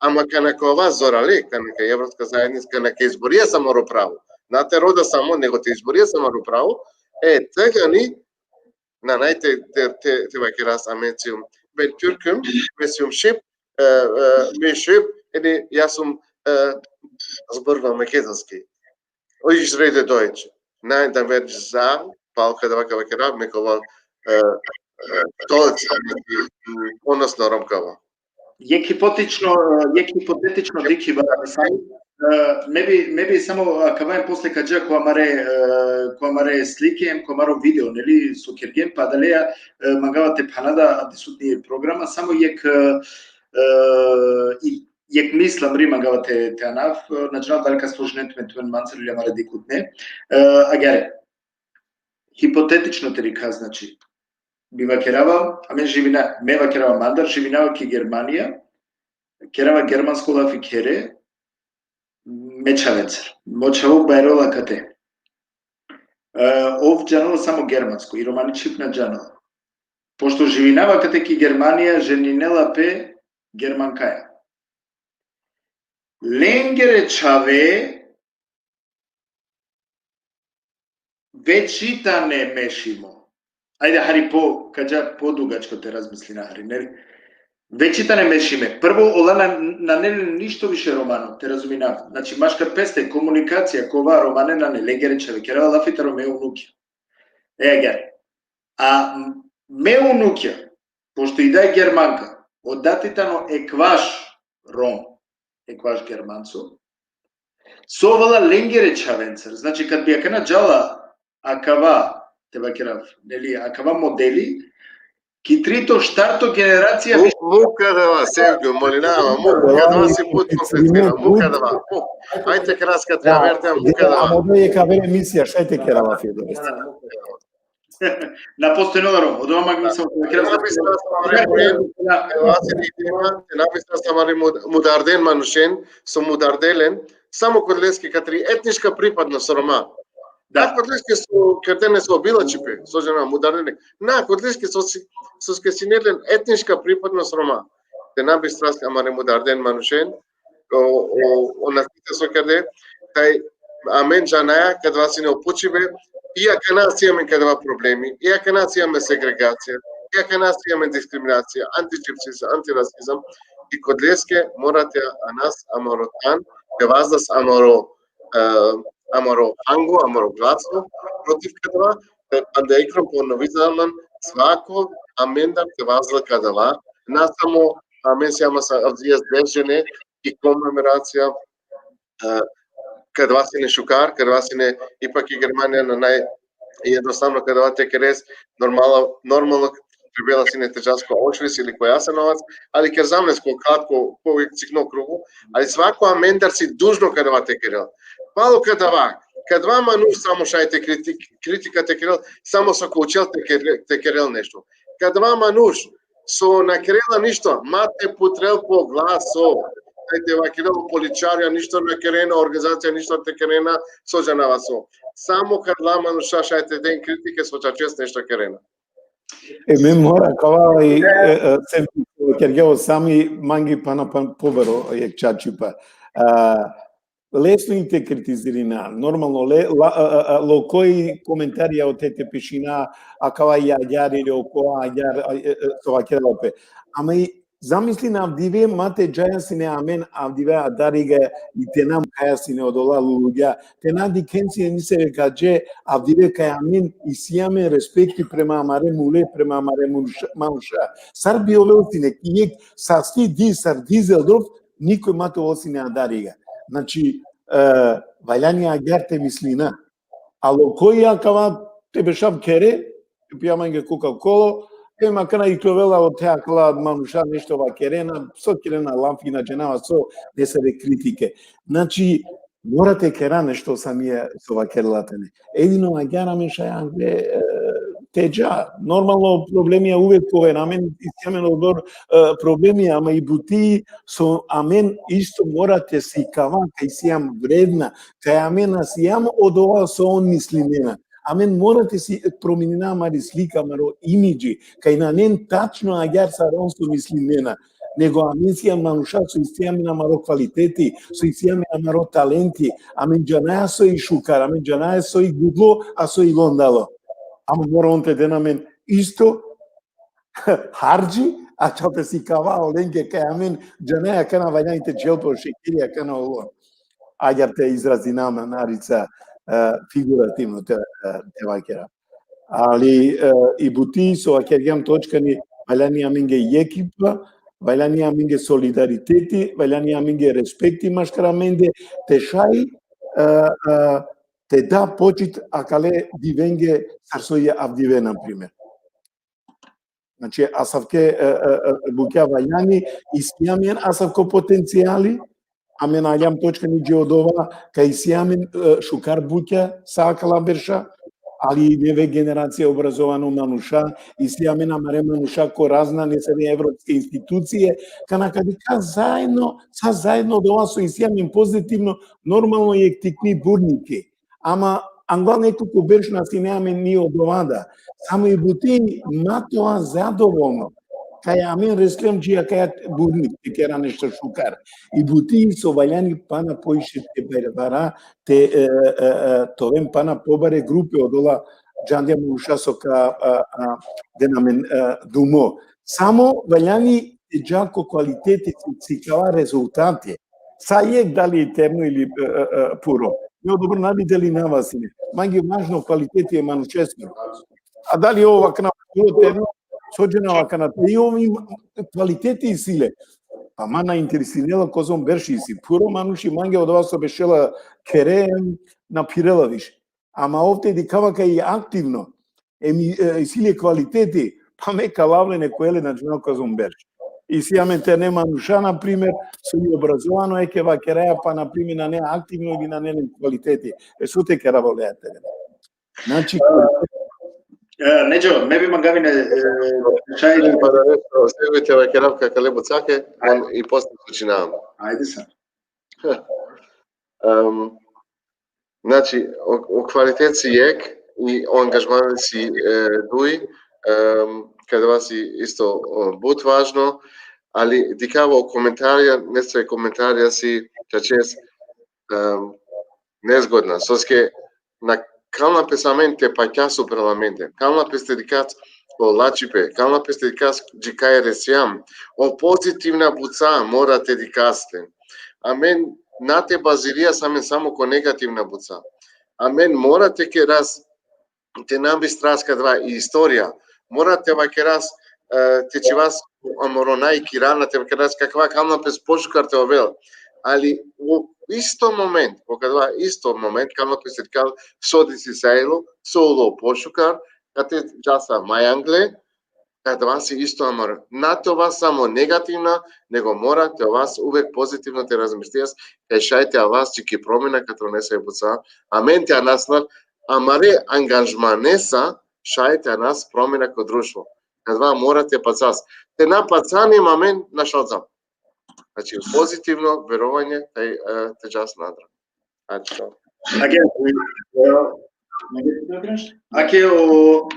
Ама кана кова зорале, кана кај Европска заедница, кана кај изборија саморо право. Нате рода само, него те изборија саморо право, тегани, на најте те вакерас аменциум, бе тюркум, месиум шип, ме шип, или јас сум зборувам македонски. Ich rede Deutsch. Nein, dann werde ich sagen, Palka Vakarakara, Mekova, Deutsch, odnosno Romkova. Je hipotetično diki не би само кавајам после каѓа која маре слике, која маро видео, нели, со кирген, па далеја мангавате панада адисутни програма, само јек мислам рима гавате теанав, наџал далека сложнет метуен мансер или амаре дикут не. Агере, хипотетично те рика, значи, бива керава, амен живина, мева керава мандар, живинава ки Германија, керава германско лафи кере, мечавец, мочаво бајрола кате. Ов джанало само германско, и романичип на джанало. Пошто живинава кате ки Германија, женинела пе германкаја. Ленгере чаве вечитане мешимо. Ајде, Хари, каѓа подугачко те размисли на Хари, нели? Вечитане мешиме. Прво, ола на нели ништо више романо, те разуминав. Значи, машка песте, комуникација, кова романе на не, ленгере чаве, керава лафитаро ме унуќа. Егер. А ме унуќа, пошто и да е германка, одатитано екваш ром, екваш германцо, со овала ленгере чавенцер, значи кад би ја кана джала acaba, Neli, acaba modeli, ki trito štarto generacija Mukadava, Sergio Molinava, Mukadava si putem festina, Mukadava. Ajte kraska te avertea, Mukadava. Amo je ka vere emisija, šta te kerava Fedor? Na postenodaro, od doma mislim Написано самари мударден манушен, со мударделен, само кодлески катри етничка припадност рома. Да, кодлески со кертене со билачипе, со жена мударден. На, кодлески со скесинелен етничка припадност рома. Те написано самари мударден манушен, о насите со керде, тај амен джанаја, каде вас не опучиве, иака нас имаме кадeva проблеми, иака нас имаме сегрегација, иака нас имаме дискриминација, антиджипсизам, антирасизам, и кодлеске морате а нас аморотан, ке ваздас аморо ангу, аморо гласно, против кадeva, анда икром по новизалман, свако амендар ке вазда кадeva, нас само амен се ама са авзијас держене и комеморација, кадeva се не шукар, кадeva се не ипак и Германија на наједноставно кадeva те керес нормално прибела си не тежаско Auschwitz или кој Јасеновац, али ке замнеско кратко повеќе цикно кругу, али свако амендар си дужно кадeva те керел. Пало кадeva мануш само шајте критика те керел, само со коучел те керел нешто. Кадeva мануш со накерела ништо, мате путрел по гласо, те вакирало поличарија, ништо на керена, организација, ништо те керена, соџанава со. Само кадва мануша шајте ден критике со чачес нешто керена. Ме мора кава и се кергео сами манги пана поберо е чачипа. Лесно и те критизирина, нормално локои коментарија од тете пишина, а кава јаѓар или окоа јаѓар тоа керелопе. Ама и замисли на Авдиве, мате джајасине амен Авдиве адариге и тенам кајасине одола луѓа. Тенади кенсине нисе каđe Авдиве кај амен и сијаме респекти према амаре муле, према амаре мануша. Сар би олеосине, кијек састи ди сар дизелдорф, никој мате олсине адариге. Значи, вајлани аѓар те мислина. Ало кој јакава те бешав кере, пијаманге Кока-Коло, ема кана и кловела од теа кала мануша нешто ва керена, со керена ламфина дженава со десере критике. Значи, морате кера нешто самија со ва керелатене. Едино аѓара меша јангле теджа. Нормално проблемија увек пове намен истијамен одбор проблемија, ама и бути со амен исто морате си кава, кај сијам вредна, кај амена сијам од ова со он мислимена. Амен морате си променина мари слика, маро имиджи, кај на нен тачно аѓар са ронсо мислимена, него амен сијам мануша со истијамена маро квалитети, со истијамена маро таленти, амен джанаја со и шукар, амен джанаја со и гудло, а со и лондало. Ама мора он те денамен исто харджи, а чалте си кава оленке кај амен джанаја кана вајнаните джелпо шекирија кана оло. Аѓар те изрази нама нарица фигуративно те вакера. Али и бути со вакергам точкани вајлани аминге екипа, вајлани аминге солидаритети, вајлани аминге респекти машкараменде, те шај те да почит акале дивенге сарсоја Авдиве, например. Значи, асавке буќа вајлани, искијамен асавко потенцијали, амен ајам точка ни джеодова, кај сијамен шукар буќа саакала берша, али неве генерација образовано мануша, и сијамен амаре мануша ко разна несени европски институције, канакадика заедно дова со сијамен позитивно, нормално е тикни бурники. Ама англа неколку бершна си неаме ни од овада. Само и бути матоа задоволно. Кај амен ресклем джија кај бурник, те кера нешто шукар. И бути со вајлани пана поише те бербара, те товен пана побаре групи одола джандија муша со ка денамен думо. Само вајлани джако квалитети цикава резултати. Са ек дали темно или пуро. Не одобро навидели на васине. Маги важно квалитети е манушеско. А дали ова кана темно, соđena kana i ovim kvaliteti i sile. Pa mana interesinela kozom berši si. Puro manuši mange od vas obešela kerem na pirela više. ама овде дикава кај е активно, силе квалитети, па ме калавлене коеле на джуналка зомберш. И си те нема нуша, например, со и образовано еке вакераја, па, например, на неа активно или на неа квалитети. Со те ке работеате. Значи, Неđo, ne bi magavine čaj... Pa da nešto, ostavite ovaj keravka Kalebu Cake, on i posle počinavamo. Ajde sad. Значи, o kvalitet si jek i o angažmanu si duj, kada vas isto bud važno, ali dikavo komentarja, nestre komentarja si čačes nezgodna. Soske na calma pensamento pa caso parlamente, calma pestedicat o lacipe, calma pestedicat de caeresiam, o pozitivna buca mora te dicaste. Amen, nate baziria samen samo ko negativna buca. Amen, morate ke raz te nambi straska dva i istorija, morate va ke raz te će vas amoronai kirana, te va ke raz kakva calma pes pošukar te ovel. Ali u isto moment, pokadva isto moment, calma pestedicat sodi si sajlo, solo pošukar, kate jasa majangle, kada vas je isto amor. Na to vas samo negativna, nego morate o vas uvek pozitivno te razmišljati, kaj šajte a vas čiki promjena kad donese buca. Amen te a nas amare angažmanesa šajte a nas promjena kod društvo. Kad vam morate pacas. Te na pacanim amen našalzam. Znači pozitivno verovanje te čas nadra. Ake o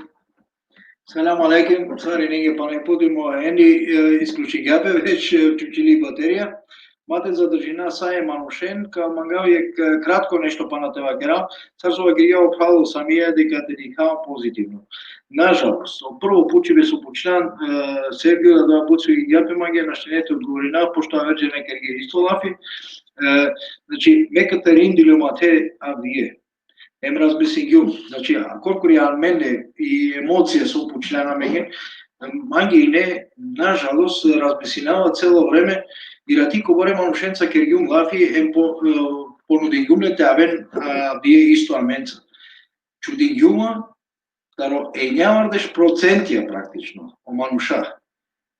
Selam alaikum, stvari nege pa ne podimo, Endi isključi gabe, već čučili baterija. Mate zadržina saje manушен, ka mangao je kratko nešto pa na teva gera, sad su grija obhalo samije дека te dikava pozitivno. Nažalost, prvo puči bez upućnan, Sergio da bucu i gabe mange, naštенете odgovorina, pošto veće nekaj je isto lafi. Znači, mekate rindili mate avije. Em razbisingju, znači, колку реалмене и емоција се упуќена на меѓе, манги и не, нажалост, разбисинава цело време, и рати коборе манушенца кергјум лафи, ем понудингјумлете авен бие исто аменца. Чудингјума, даро ењавардеш процентија практично, о мануша.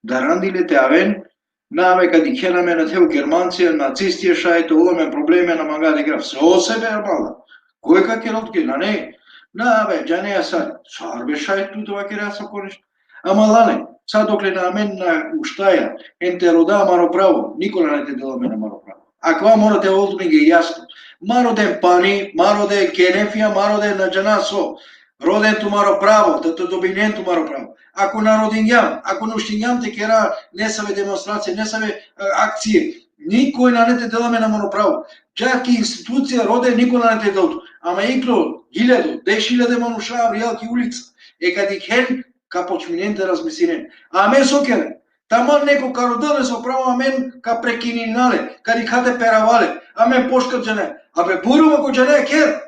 Дарандилете авен, наве кади кенаме на тео германција, нацистија шајте, олемен проблеме на мангаде граф, се о себе арбала. Кој как е ротки, на не? На бе, джанеја сад, сарбе шајт тут оваке раса кориш. Ама лане, сад докле на мен на уштаја, енте рода маро право, никола не те деламе на маро право. Аква морате олдмиге јасно. Маро ден пани, маро ден кенефија, маро ден на джанасо. Роден ту маро право, да те добинен ту маро право. Ако народињам, ако нуштињам те кера, не саве демонстрација, не саве акције, никој на не те деламе на маро право. Чак и институција роде никој на не те делото. Ама икло, 1000, 10.000 мануша авријалки улица, кади хен ка почминенте размисинен. А мен сокере, таман неко кародале со право, а мен ка прекининале, кади каде перавале, а мен пошкат джане. Абе, бурум ако джане кер,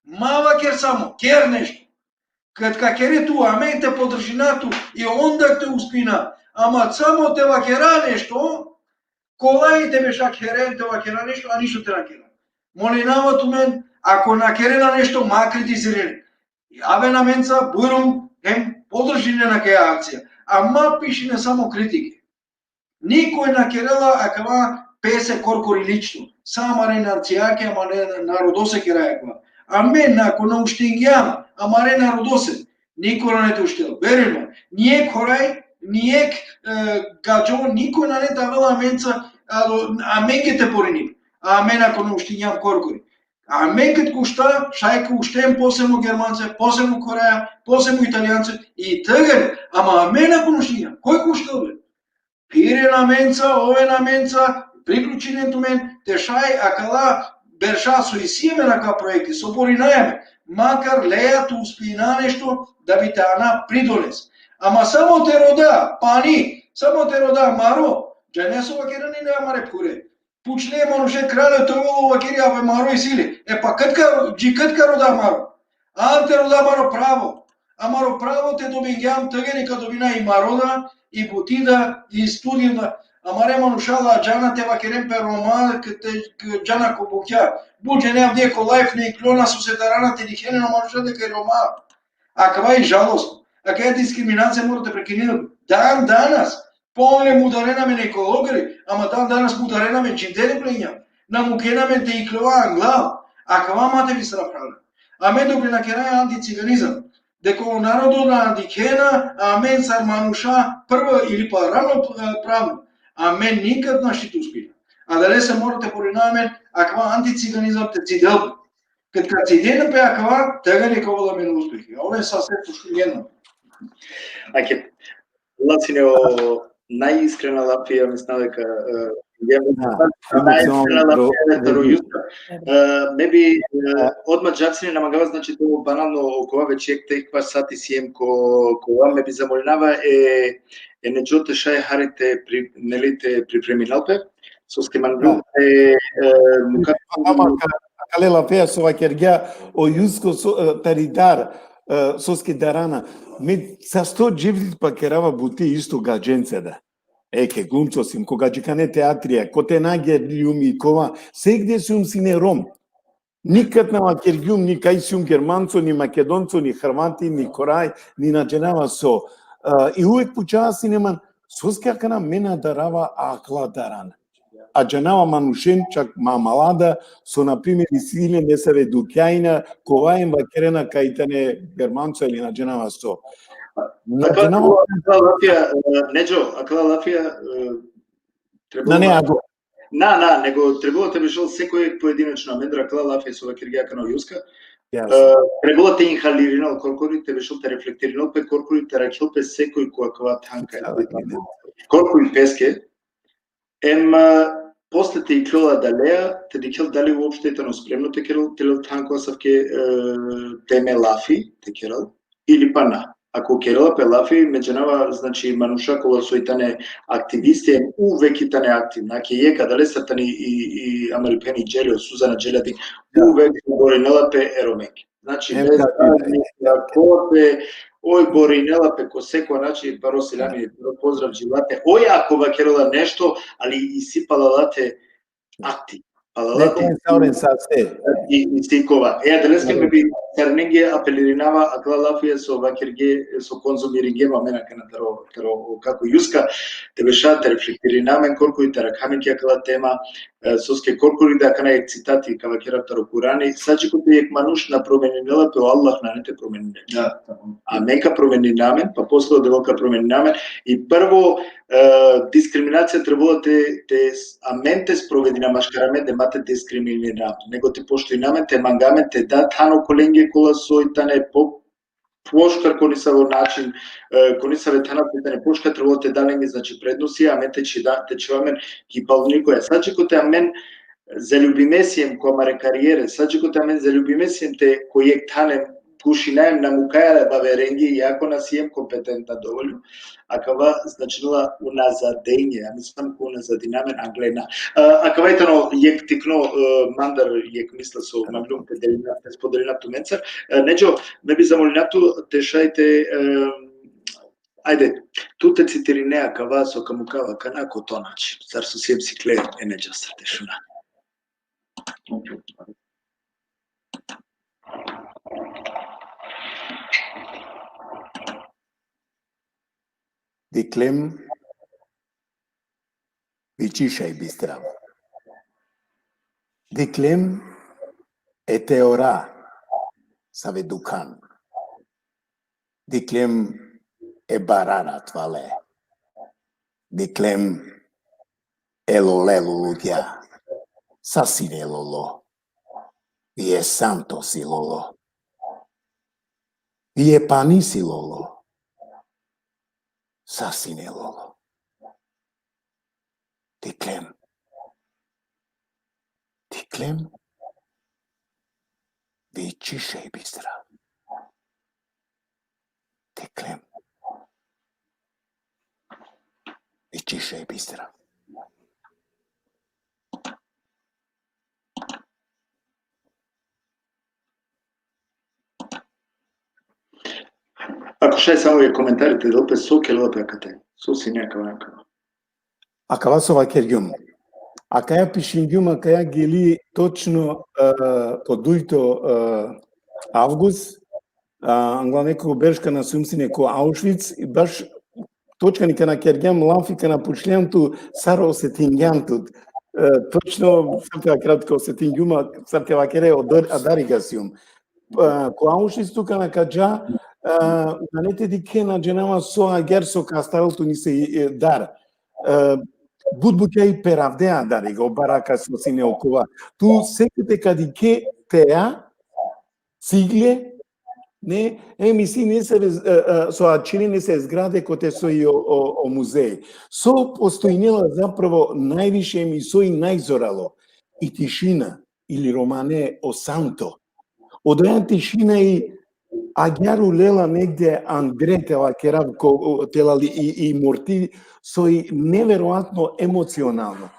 мава кер само, кер нешто. Кад ка кере ту, а мен те подржинату и онда те успина, ама само те вакера нешто, колај те беша керен те вакера нешто, а ништо те накера. Молинава ту мен, ако накерена нешто, ма критизирен. Абе на менца, бурум, подржине на кеја акција. Ама пишине само критики. Никој накерела, акава песе коркори лично. Сама не нарцијаке, ама не народосе керајаква. А мен, ако на уштингјам, ама не народосе, никој не те уштел. Веримо, нијек хорај, нијек гаджо, никој не давела менца, а мен ке те порини. А мен ако не уштингјам коркори. А мен кад кушта, шајка уштем посебно германце, посебно Кореја, посебно италијанце и тъгане. Ама мен ако нуштињам, кој кушта бе? Пире на менца, ове на менца, приклучинето мен, те шај, акала, берша со и сиеме на ка проекти, со поринајаме, макар лејато успина нешто да би те ана придонес. Ама само те рода, пани, само те рода, маро, джанесова керани не амаре пуре. Пучне мануше крале тоа вакери аве маро и сили. Па катка рода маро. Анте рода маро право. А маро право те добингјам тъгени кад добина и марода, и бутида, и студијна. Amare manushala Jana te va querer pe Roma că Jana cobuchea. Bulgene avdie co life ne clona susetarana te dicene no manusha de că Roma. Acaba e jalos. Aquela discriminație morte prequinil. Danas. Ponle mudarena men ecologere. Amatan danas mudarena men cindere plenia. Na mukena men te icloa angla. Acaba mate visrafrana. Amedo plena kera anti-циганизъм. Деко народу на Дикена, амен сар мануша, първа или по-рано правно. Амен никак нашите успеха. А дали се морате поринаме, аква антициганизъм те цидълба. Като цидена пе аква, тега никога да мен успехи. Оле са се пошкоljeno. Аке, лацинео најискрена лапија, мислам дека најискрена лапија теројуска. Меби одма джаксини намагава, значи тоа банално окова веќе теква сати сием кога ме би замолинава е неџоте шај харите нелите припреминалпе со скемангу Акале лапија со вакергја о јуско таридар со скедарана. Ми sa sto dživit pa kerava buti isto gađence da. Eke glumco sim, koga džikane teatrija, ko te nage ljumi kova, se gdje sum sine Rom. Nikad na vakergjum, ni kaj sum Germanco, ni Makedonco, ni Hrvati, ni Koraj, ni nađenava so. I uvek pučava sineman, soske na mena darava akla darana. A džanava manušen, čak malada, so na primjer sile nesave dukjajna, kovajem vakerena kajtane Germanco ili nađenava so. Акла лафија, Неđо, акла лафија требува... него требува те бишол секој поединечно, мендра акла лафија со вакиргија кано јуска. Требува те инхалиринал коркори, те бишол те рефлектиринал пе коркори, те ракил пе секој која кова танка. Коркори песке, после те иклела далеа, те дикел дали уопште тано спремно те керал, телел танко савке теме лафи, те керал, или па на. Ако керала пелафи, меѓанава, значи, мануша кола со итане активисти, увек итане активна. Аке јека, дали са тани и Американи Джелио, Сузана Джелиати, увек боринела пе еромеки. Значи, без копе, ој боринела пе ко секој, значи, паро селјани, поздрав живате, ој ако ва керала нешто, али и сипала лате акти. И стикова. Денеска ме би Тернинге апелиринава акла лафија со вакерге со конзумиригема мена кана таро како јуска те беша те рефлектиринамен колку и таракамики акла тема соске колку да кана цитати кава кера таро Курани сачи кој ек мануш на променила пе Аллах на нете промениле. Да. А нека промени намен, па после девока промени намен и прво дискриминација требува те аменте спроведи на машкараме де мате дискриминира. Него те поштои намен те мангаме те да тано коленге кола сојтане по пошкар кони са во начин кони са ветана питане пошкар требува те даленге значи предноси аменте че да те чувамен ки палникоја. Сачи кој те амен залюбимесием која маре кариере, сачи кој те амен залюбимесием те кој ек танем пушинаем на мукаја баверенги јако насием компетентна доволно. Акава значила уназадење, а мислам ко уназадинамен англена. Акава итано јек тикно мандар јек мисла со маглум поделина споделина туменцар. Неđо, ме би замолинато те шајте ајде, туте цитирине акава со камукава канако тонач. Цар со сием си кле неđо стратешуна. Declem vicisha bistra. Declem eteora savedukan. Declem ebarara tvale. Declem elolelulugia. Sasinelolo. Vie santo silolo. Vie panisilolo. Sasinelolo. Declem. Vicishe bistra. Declem. Vicishe bistra. Ако шај само ја коментарите да опе со келопе акате, со си некава. Acaba să va kergium. Acaya pishingum, acaya geli точно подуито август, англанеко бершка на сумсине ко Аушвиц, и баш точка ника на кергям ламфика на пучлянту саро осетингянту. Точно съртева кратко осетингума, съртева кере адаригасиум. Ко Аушвиц тука на каджа, нанете дике на дженама со агерсо кастаралто ни се дар. Будбуќа и перавдеа дари го барака со сине окова. Ту секите кади ке теа сигле не емиси не се со ачини не се зграде коте со и о музеј. Со постојнела заправо највише емисои најзорало и тишина или романе о санто. Одоја тишина и агјару лела негде Андре тела керав телали и морти сој неверојатно емоционално.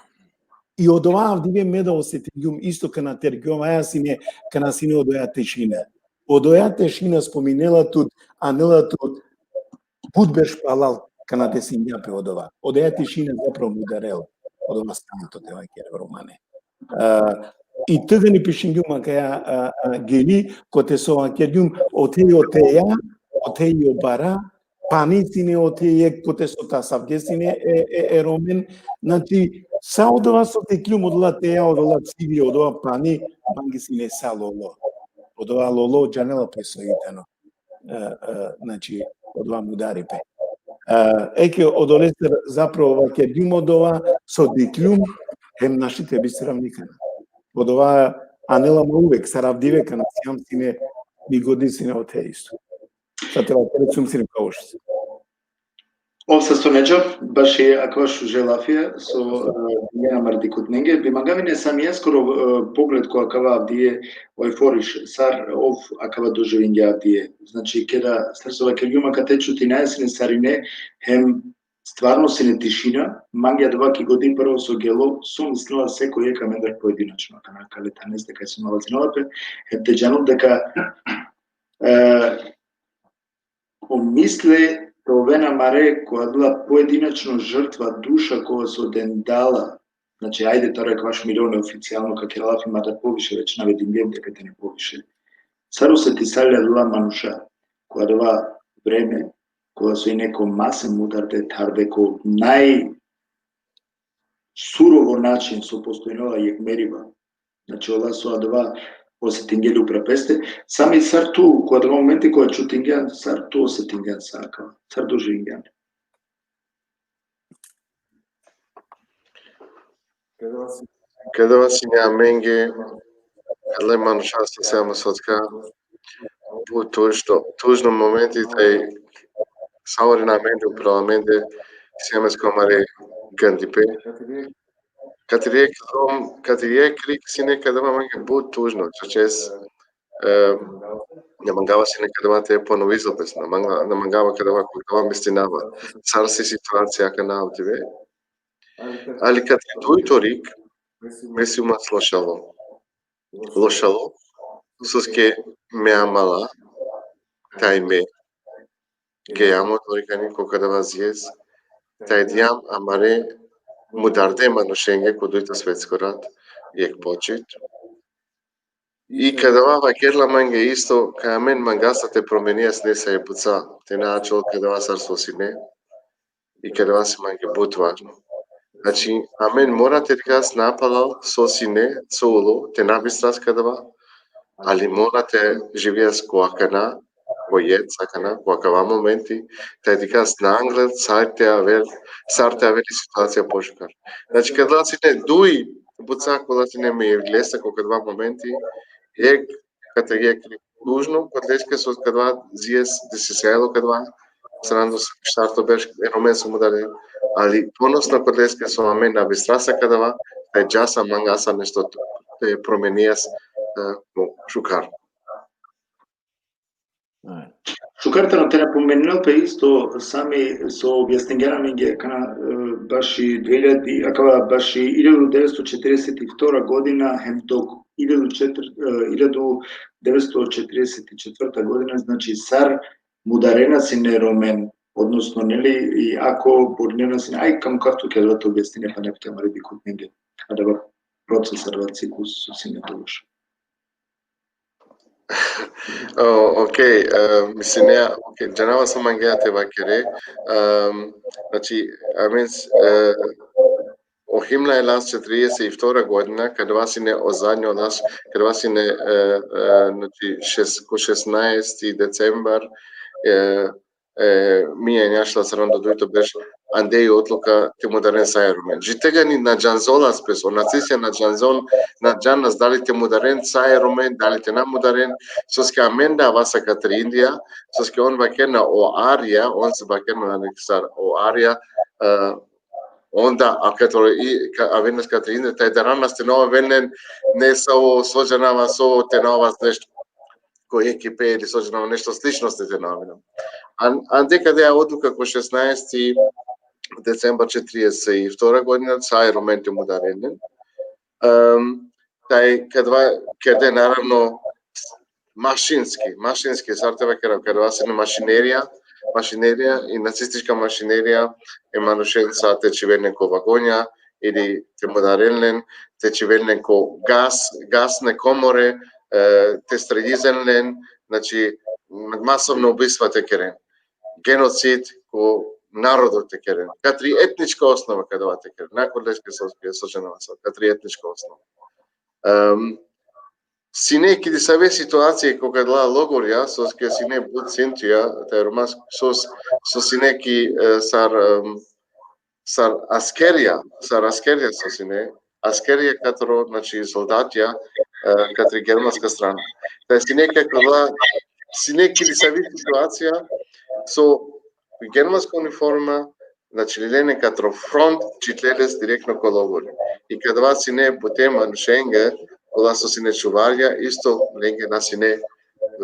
И од оваа вдиве меда осетијум исто кана тергјоваја сине кана сине од оја тишина. Од оја тишина споминела тут анела тут будбеш палал кана те сињапе од ова. Од оја тишина заправо му дарел од ова станото тела керав романе. И тъгани пишингюма кая гели, коте со акедюм отеја, отејо бара, паницине отеје, коте со та савгесине е ромен. Значи, са од ова со теклюм, од ова теја, од ова цигли, од ова пани, бангисине са лоло. Од ова лоло, джанела пресоитано. Значи, од ова мударипе. Еке, од олестер, заправо, ова кедюм од ова, со теклюм, хем нашите бисравникана. Од ова анела увек саравдиве кана сиам сине ми годисине од те исто. Сатела терецум сине каоши. Овса со неџав, баш е акваш желафија со Јана Мардикот ненге, би магавине сам ја скоро поглед која кава авдие ојфориш, сар ов акава доживинге авдие. Значи, кеда старсова кергјума катечу ти најсине сарине, хем стварно сине тишина, мангија доваки годи прво со гело, сум мислила секој ека медар поединачно, кана калетанес дека се малациновапе, хем те джанот дека омисле Ровена Маре, која била поединачно жртва душа која со ден дала, значи, ајде тоа рекваш милиони официјално, ка Кералаф има да повише, веќе наведим гем дека те не повише. Саро се ти салја дула мануша, која дова време, која со и неко масен удар де тарбеко нај сурово начин со постојнова јек мерива. Значи, ода со адова осетингели упрапесте, сами сар ту, која дова моменти која чутингјан, сар ту осетингјан сака, сар доживингјан. Câteva sinjamengi, le manșasă seamă soțca, tužno momenti taj saurinamente u parlamente seamă skomare gandipe. Kad je krik si nekada mangi bud tužno, čačes ne mangava si nekada te ponovizopes, ne mangava kada mistinava. Car si situacija kanavdive. Ali kad je dujtorik, Меси ума слушало. Слушало, суске ме амала, тај ме, ге амо торикани кока да вазиес, тај диам амаре мударде манушенге кодујта светско рад, јек почит. И када вава керла манге исто, каја мен мангаса те променијас не се е пуца, те наачол када васар сосине, и када васи манге бут важно. Значи, амен мора те гас напалал сосине, цулу, те набистрас кадава, али мора те живеас која кана, којет сакана, која кава моменти, те гас наанглед, сарте авел ситуација пошукар. Значи, када си не дуи, буца кога си не ме глеса која два моменти, када е нужно, кога леске со када зиес, да се сејало када, срано штарто беше ромен со мударе, ali ponosno kod leske su amen na bistrasa kadava, taj džasa mangasa nešto te promenijas šukar. Шукарта на те напоменал па исто сами со објаснењање кана баши 2000, акава баши 1942 година хем до 1944 година, значи сар мударена си не ромен Odnosno, neli, i ako Borneo nas aj kam както ќе да тоа објасни, па не тема реби код негде, а да процесар да циклус си не доврши. Окей, мислења, окей, джанава сам ангеате вакере, значи, Ohimla je last 42 godina, kad vas je ne ozadnjo nas, kad vas je ne, znači, 16. decembar, mi je njašla sram do dojto beš, Andej odluka temu daren sajerumen. Žitega ni na džanzola speso, nacisja na džanzol, na džan nas dali temu daren sajerumen, dali te nam daren, soske amenda vasa katri Indija, soske on vakerna o Arija, on se vakerna na neksar o Arija, onda, a venes Katrine, taj darana ste nova venen, ne samo sođanava, so te nova nešto, ko ekipe ili sođanava, nešto slično ste te novina. Ande kada je odluka ko 16. decembar 42 godina, saj romente mu darenen, taj kada je naravno mašinski, sarteva kada vas je mašinerija i nacistička mašinerija je manušenca te čivelne ko vagonja ili te modarelnen, te čivelne ko gasne komore, te streljizelnen, znači masovno ubistva te keren. Genocid ko narodu te keren. Katri etnička osnova kada va te keren. Nakon leške sođena vasa, katri etnička osnova. Sine ki di save situacije koga la logorja, sos ke sine bud sintija, taj romas, sos sine ki sar askerija sos sine, askerija katro, znači soldatja, katri germanska strana. Taj sine ki di save situacija, so germanska uniforma, znači lilene katro front, čitleles direktno ko logorja. I kada vas sine putema nušenge, кола со сине чуварја, исто ленге на сине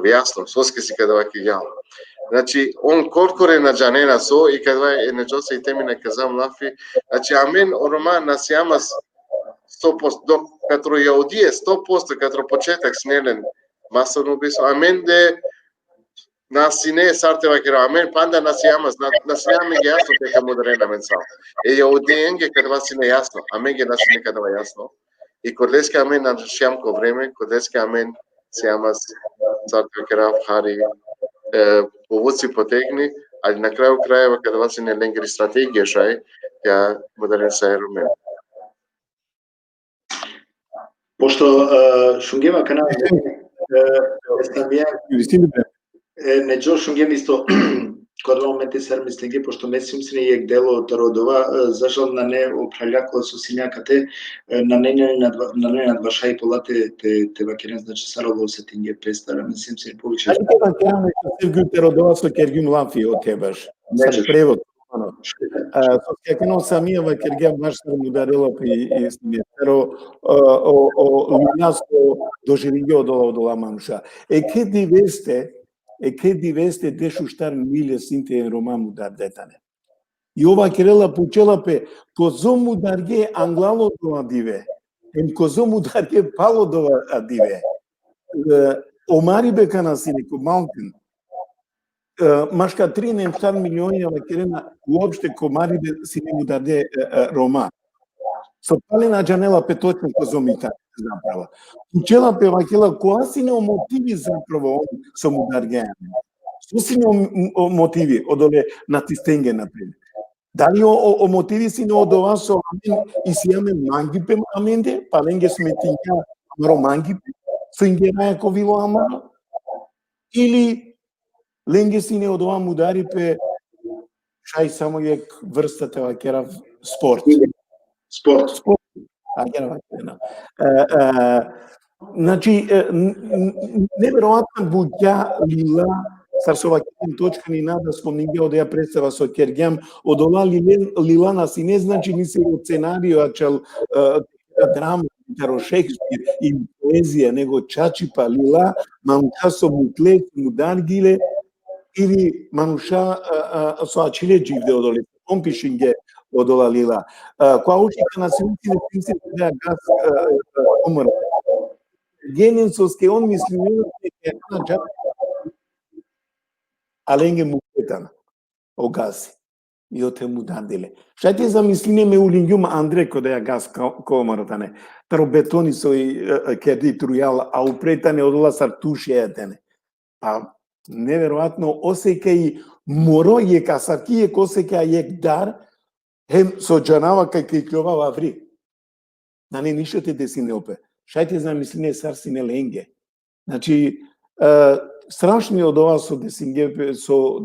јасно, соске си када ваки јал. Значи, он коркоре на джанена со, и када е неджоса и темина казам лафи, значи, амен орома на сиамас 100%, док катро јаудие 100%, катро почетак снелен масовно убисо, амен де на сине сарте вакера, амен панда на сиамас, на сиаме ге јасно тека модерена мен сам. Јаудиенге када ва сине јасно, амен ге на сине када ва јасно. И кod леска амен на шямко време, код леска амен сиамас царте вакера хари повуци потегни, ali na kraju krajeva kada vas ne lengri strategije šaj, ja modern sajerumen. Pošto šungeva kanal ne Joe šungem isto кога моменти сер мислење, пошто месим се нејек дело од родова, зашал на не управљако со синјакате, на не на вашај полате те вакерен, значи сароло се тинге престара, месим се повише. Али те вакерен се гуте родова со кергим лафи од тебаш. Са превод. Со кекено самија вакерге баш се ударила и снитеро о линаско доживиње од ламанша. Ке diveste dešu štar milje sinte en roman mudar detane. I ova kerela počela pe kozo mudarge anglalo dova dive. En kozo mudarge palo dova dive. Omari bekana sine ko mountain. Maška 3 milioni ova kerena uopšte komari be sine mudarge roman. So pali na janela petočne kozo mita. Zapravo. Počela pe vakela koja si ne motivi zapravo so mudargene. Što si ne motivi od ove natistenge napred. Da li o motivi si ne od ova so amen i si amen mangipe amende, pa lenge smetinja amaro mangipe, so ingeraja ko vilo amaro? Ili lenge si ne od ova mudaripe šaj samo je vrsta te vakera sport. Sport. Значи, неверојатна буѓа лила, сар со ваквим точкани нада спомнинге од ја представа со Кергјам, од ола лила на си не значи ни се од сценарио, ачал драма, таро Шекспир и поезија, него чачипа лила, мануша со букле, мударгиле, или мануша со ачиле дживде од оле, помпишинге од ола лила. Која ушика на силици да газ умр. Генинсовски он мисли не е на джаб. Аленге мукетана. огаси. И оте му данделе. Шајте замислиме улингјум Андре коде ја газ комаратане. Таро бетони сој кеди трујал, а упретане одола сартуши етене. Па неверојатно осеќај моро е касарки е осеќа ек дар хем со џанава кај кјова ваври. Нане ништо те десине опе. Шајте замислиме сарсине ленге. Значи страшни од ова со десинге со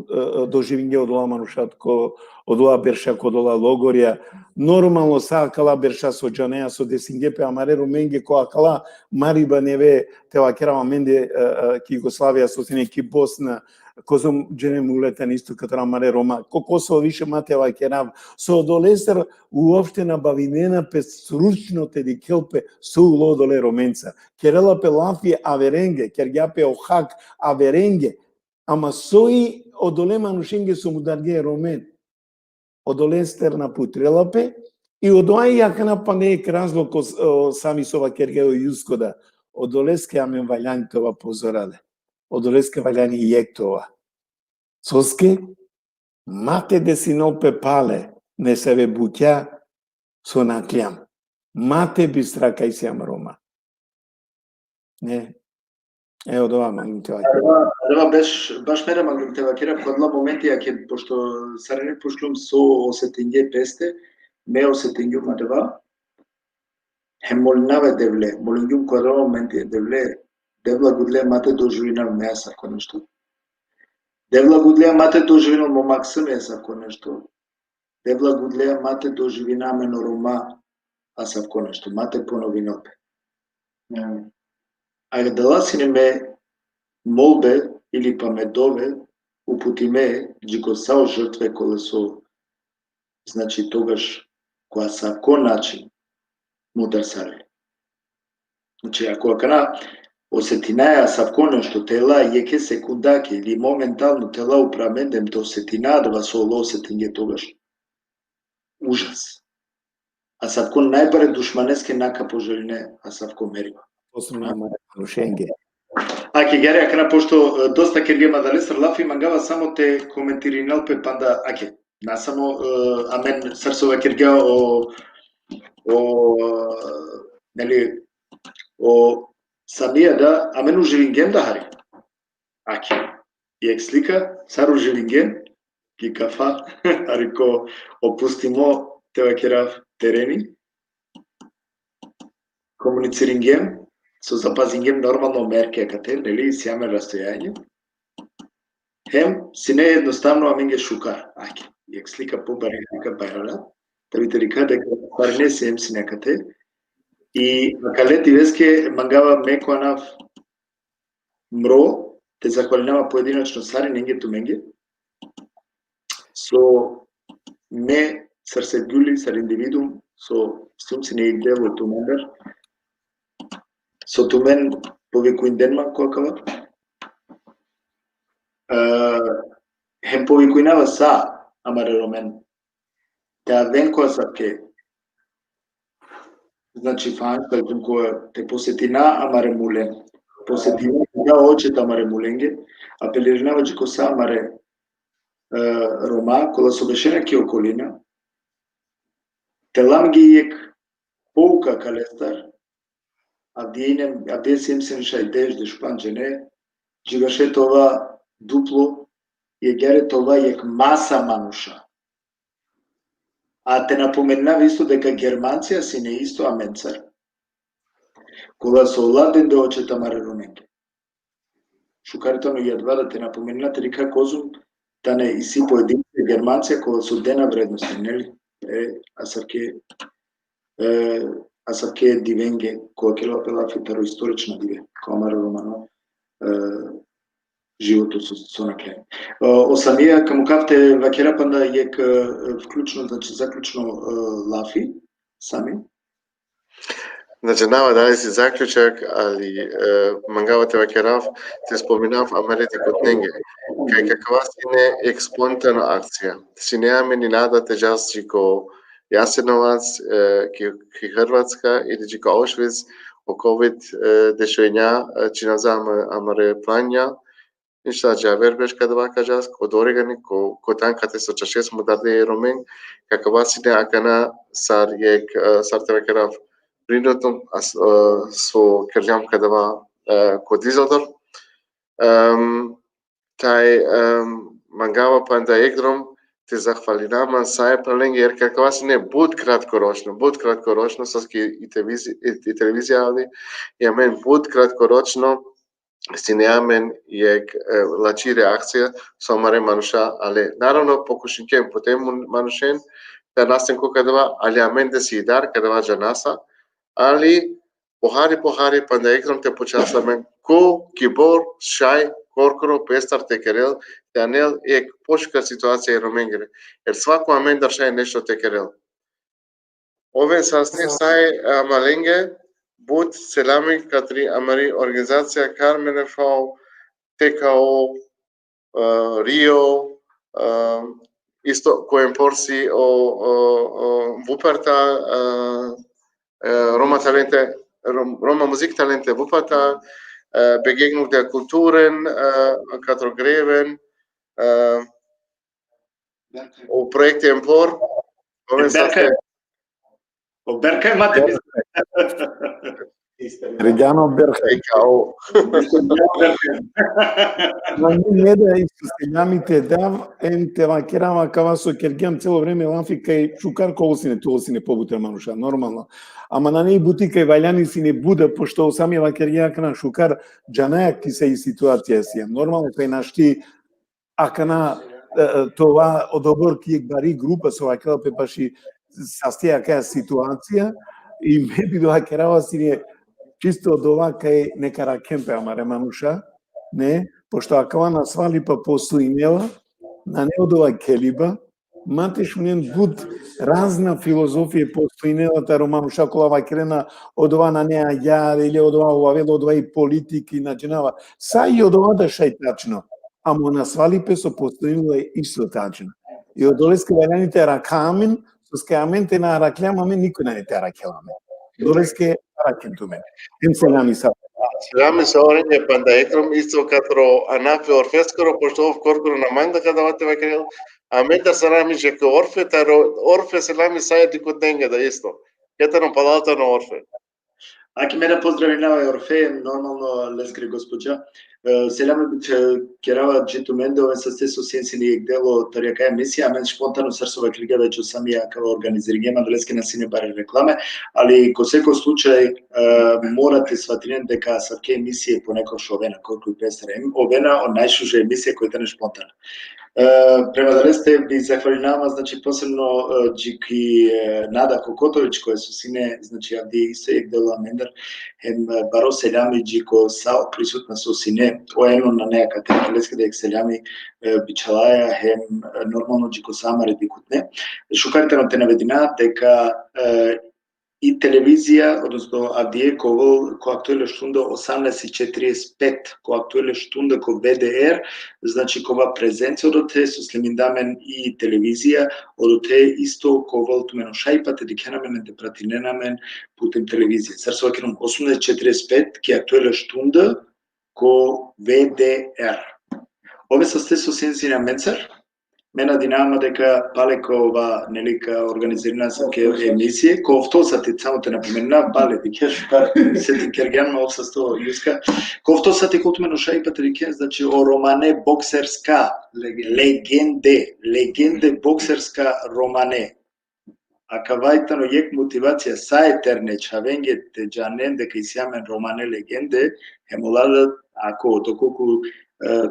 доживинге од ова манушатко, од ова берша код ова логорија. Нормално сакала берша со џанеа со десинге пе амаре руменге која кала мариба неве тева керава менде ки Југославија со сине ки Босна козом џене мулетен исто като амаре Рома. Кокосо више матева керав со долесер уопште на бавинена пе сручно те ди келпе со улодоле роменца. Керела пе лафи аверенге, кергја пе охак аверенге, ама сои одоле манушенге со мударге ромен. Одоле стерна путрелапе и одоај јакна па не е разлог сами сова керге о јускода. Одолеске амен ваљани това позорале. Одолеске ваљани јектова. Соске мате десино пепале не себе буќа со наклјам. Мате бистра кај сиам Рома. Не. Ево дова магнитева. Дова баш мере магнитева кера кодла моменти ќе пошто сарене пошлум со осетинге песте, ме осетингју мадева. Хемолнаве девле, молингјум кодла моменти девле, девла гудле мате доживина меса ко нешто. Девла гудле мате доживина момакса меса ко нешто. Девла гудле мате доживина мено Рома асав ко нешто, мате поновинопе. Ајде дала си не ме молбе или па ме дове упутиме джико сао жртве коле со значи тогаш која сако начин мудар саре. Значи ако кана осетинаја сако нешто тела јеке секундаке или моментално тела упрамендем до осетинадва со осетинге тогаш ужас. А сако најбаре душманеске нака пожелине, а савко мерива. Посебно манушенге. А ке гере акна пошто доста кергема да лесар лафи мангава само те коментиринал пе панда аке насамо амен сарсова кергеа нели о самија да амен уживинген да хари. Аке и екслика сару уживинген ки кафа арико опустимо тева керав терени комуницирингем со запазингем нормално мерке кате, нели, сиаме растојање. Хем, си не едноставно аменге шукар. Аке, јак слика побари нека бајрала, да ви терика дека бар не сием си некате. И калети веске мангава меко анав мро, те захвалинава поединачно сари ненге туменге. Со ме сарсе гули, сар индивидум, со стум си не идело тумендар. Со тумен повикуин Денман колкава. Хем повикуинава са амаре ромен. Та вен која сапке. Значи фанка која те посетина амаре мулен. Посетина да очет амаре муленге. Апелиринава че коса амаре Рома, кола со бешена ки околина. Телам ги ек pouka kalestar. Avdije simsin šajdeš de španđene, žigaše tova duplo, je gere tova jek masa manuša. A te napomenava isto дека Германција си не исто аменцар. Кога со ладен да очета маре руненке. Шукаритано јадва да те напоменате дека козум да не иси поединце Германција кога со дена вредности, нели? А сарке дивенге, која кело пела фитаро исторична диве, која маре романо животот со наклеј. Осамија, каму кавте вакера панда јек вклучно, значи заклучно лафи, сами? Значи, нама дали си заклучак, али мангавате вакерав, те споминав Америте код ненге. Кај каква си не експонтана акција. Си неаме ни надате жас ко Јасеновац, ки Хрватска или ки Аушвиц, о ковид дешења, чи назам амаре плања, Niște javerbeș kadava kajas ko doregani ko tan kate so chashes mudarde romen ka kabasine akana sar tevekera prindotum so kerjam kadava ko dizodor tai mangava panda ekdrom te zahvalinama sai pralenge jer kakvasine bud kratkoročno saski i televizija ali ja men bud kratkoročno Stineamen je lači reakcija somare manuša, ali naravno pokušinkem potem manušen, da nastanku kadava, ali amen da si dar kadava janasa, ali pohari pa da ekrom te počasla men, ko kibor, šaj, korkoro, pestar te kerel, te anel je poška situacija romengere, jer svako amen da šaj nešto te kerel. Ove sasne saj malenge, Bud selami katri amari organizacija Carmen FAO, TKO, Rio, isto kojem porsi o Vuparta, Roma Musiktalente Vuparta, Begegnung der Kulturen, Katro Greven, o proiecte Empor, O Berkaj imate Reggiano Berkaj. TKO. Не да изселямите дав, те вакерама кавасо кергям цело време ламфи кај шукар колосине толосине побутер мануша, нормално. Ама на неј бутика и вајляни си не буда, пошто самија вакергија кана шукар джанајак ки се и ситуација си. Нормално кај нашти, акана това одобор ки бари група со вакела пе баши састија каја ситуација и ме би вакерава си не чисто од ова кај нека ракемпе амаре мануша, не, пошто акава на свали па постоинела, на не од ова келиба, матеш унен буд разна филозофија постоинела та романуша кола вакрена од ова на неа јар или од ова овавело од ова и политики на дженава. Са и од ова да шај тачно, амо на свали пе со постоинела исто тачно. И од долеске вајаните ракамен, со скаменте на раклямаме, никој не те ракеламе. Долеске ракентуме. Тем се намиса. Selami sa orenje panda ekrom isto katro anafe orfeskoro pošto ov korkoro na manda kada vate vakrel. A meta salami je ke orfe selami sa je dikot denga da isto. Ketano palata na orfe. Аки ме да поздравинава Орфе, нормално лескри господја. Селяме керава джиту менде, овен са сте со сенсини дело тарјака емисија, а мен шпонтано срсова клига веќе самија кава организиригема, да лески на сине бари рекламе, али ко секој случај морате сватинен дека савке емисија понекогаш овена, колку и песара овена, од најшуже емисија која не шпонтана. Према да лесте ви захвалинавам, значи посебно джики Нада Кокотович која со сине, значи авди исто ек дела мендар, хем баро селями джико сао присутна со сине, оено на неа катера леска да ек селями бичалаја, хем нормално джико сама редикутне. Шукарите на те наведина дека и телевизија, односно авдие ко актуеле штунда 18:45, ко актуеле штунда ко ВДР, значи кова презенција одоте со слеминдамен и телевизија, одоте исто ко волтумено шајпате дикенамен те пратиненамен путем телевизија. Сарсова кином 18:45 ки актуеле штунда ко ВДР. Ове са сте со сензина менцар. Мена динама дека палеко ова нелика организирана саке емисија, ко автосати само те напомена, бале дике шукар се тикерган ма обсасто јуска. Ко автосати колтумено шајпате дике, значи о романе боксерска легенде боксерска романе. А кавајтано јек мотивација са етерне чавенге те джанен дека исјамен романе легенде, емоладат ако доколку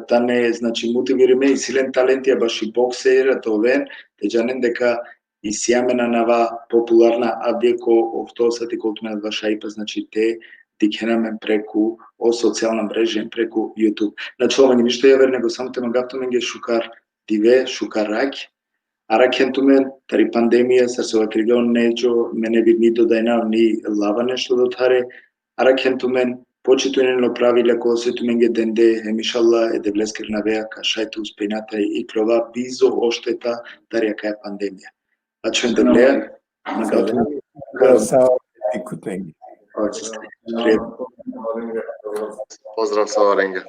тане, значи, мотивириме и силен талент ја баш и боксерот овен, те джанен дека и сјамена нава популарна авдеко овтосати колтуме два шајпа, значи те дикенамен преку о социјална мрежа преку YouTube. Значи ова ништо ја верне го само те магатоменге шукар диве, шукар рак, аракентумен тари пандемија се со кригон неџо мене би ни додајна ни лава нешто до таре, аракентумен почитувано правиле кои се туменге денде емишалла е девлескер на веа ка шајте успејната и клова бизо оштета тарија кај пандемија. А чуен да гледа? Pozdrav sa Orenga.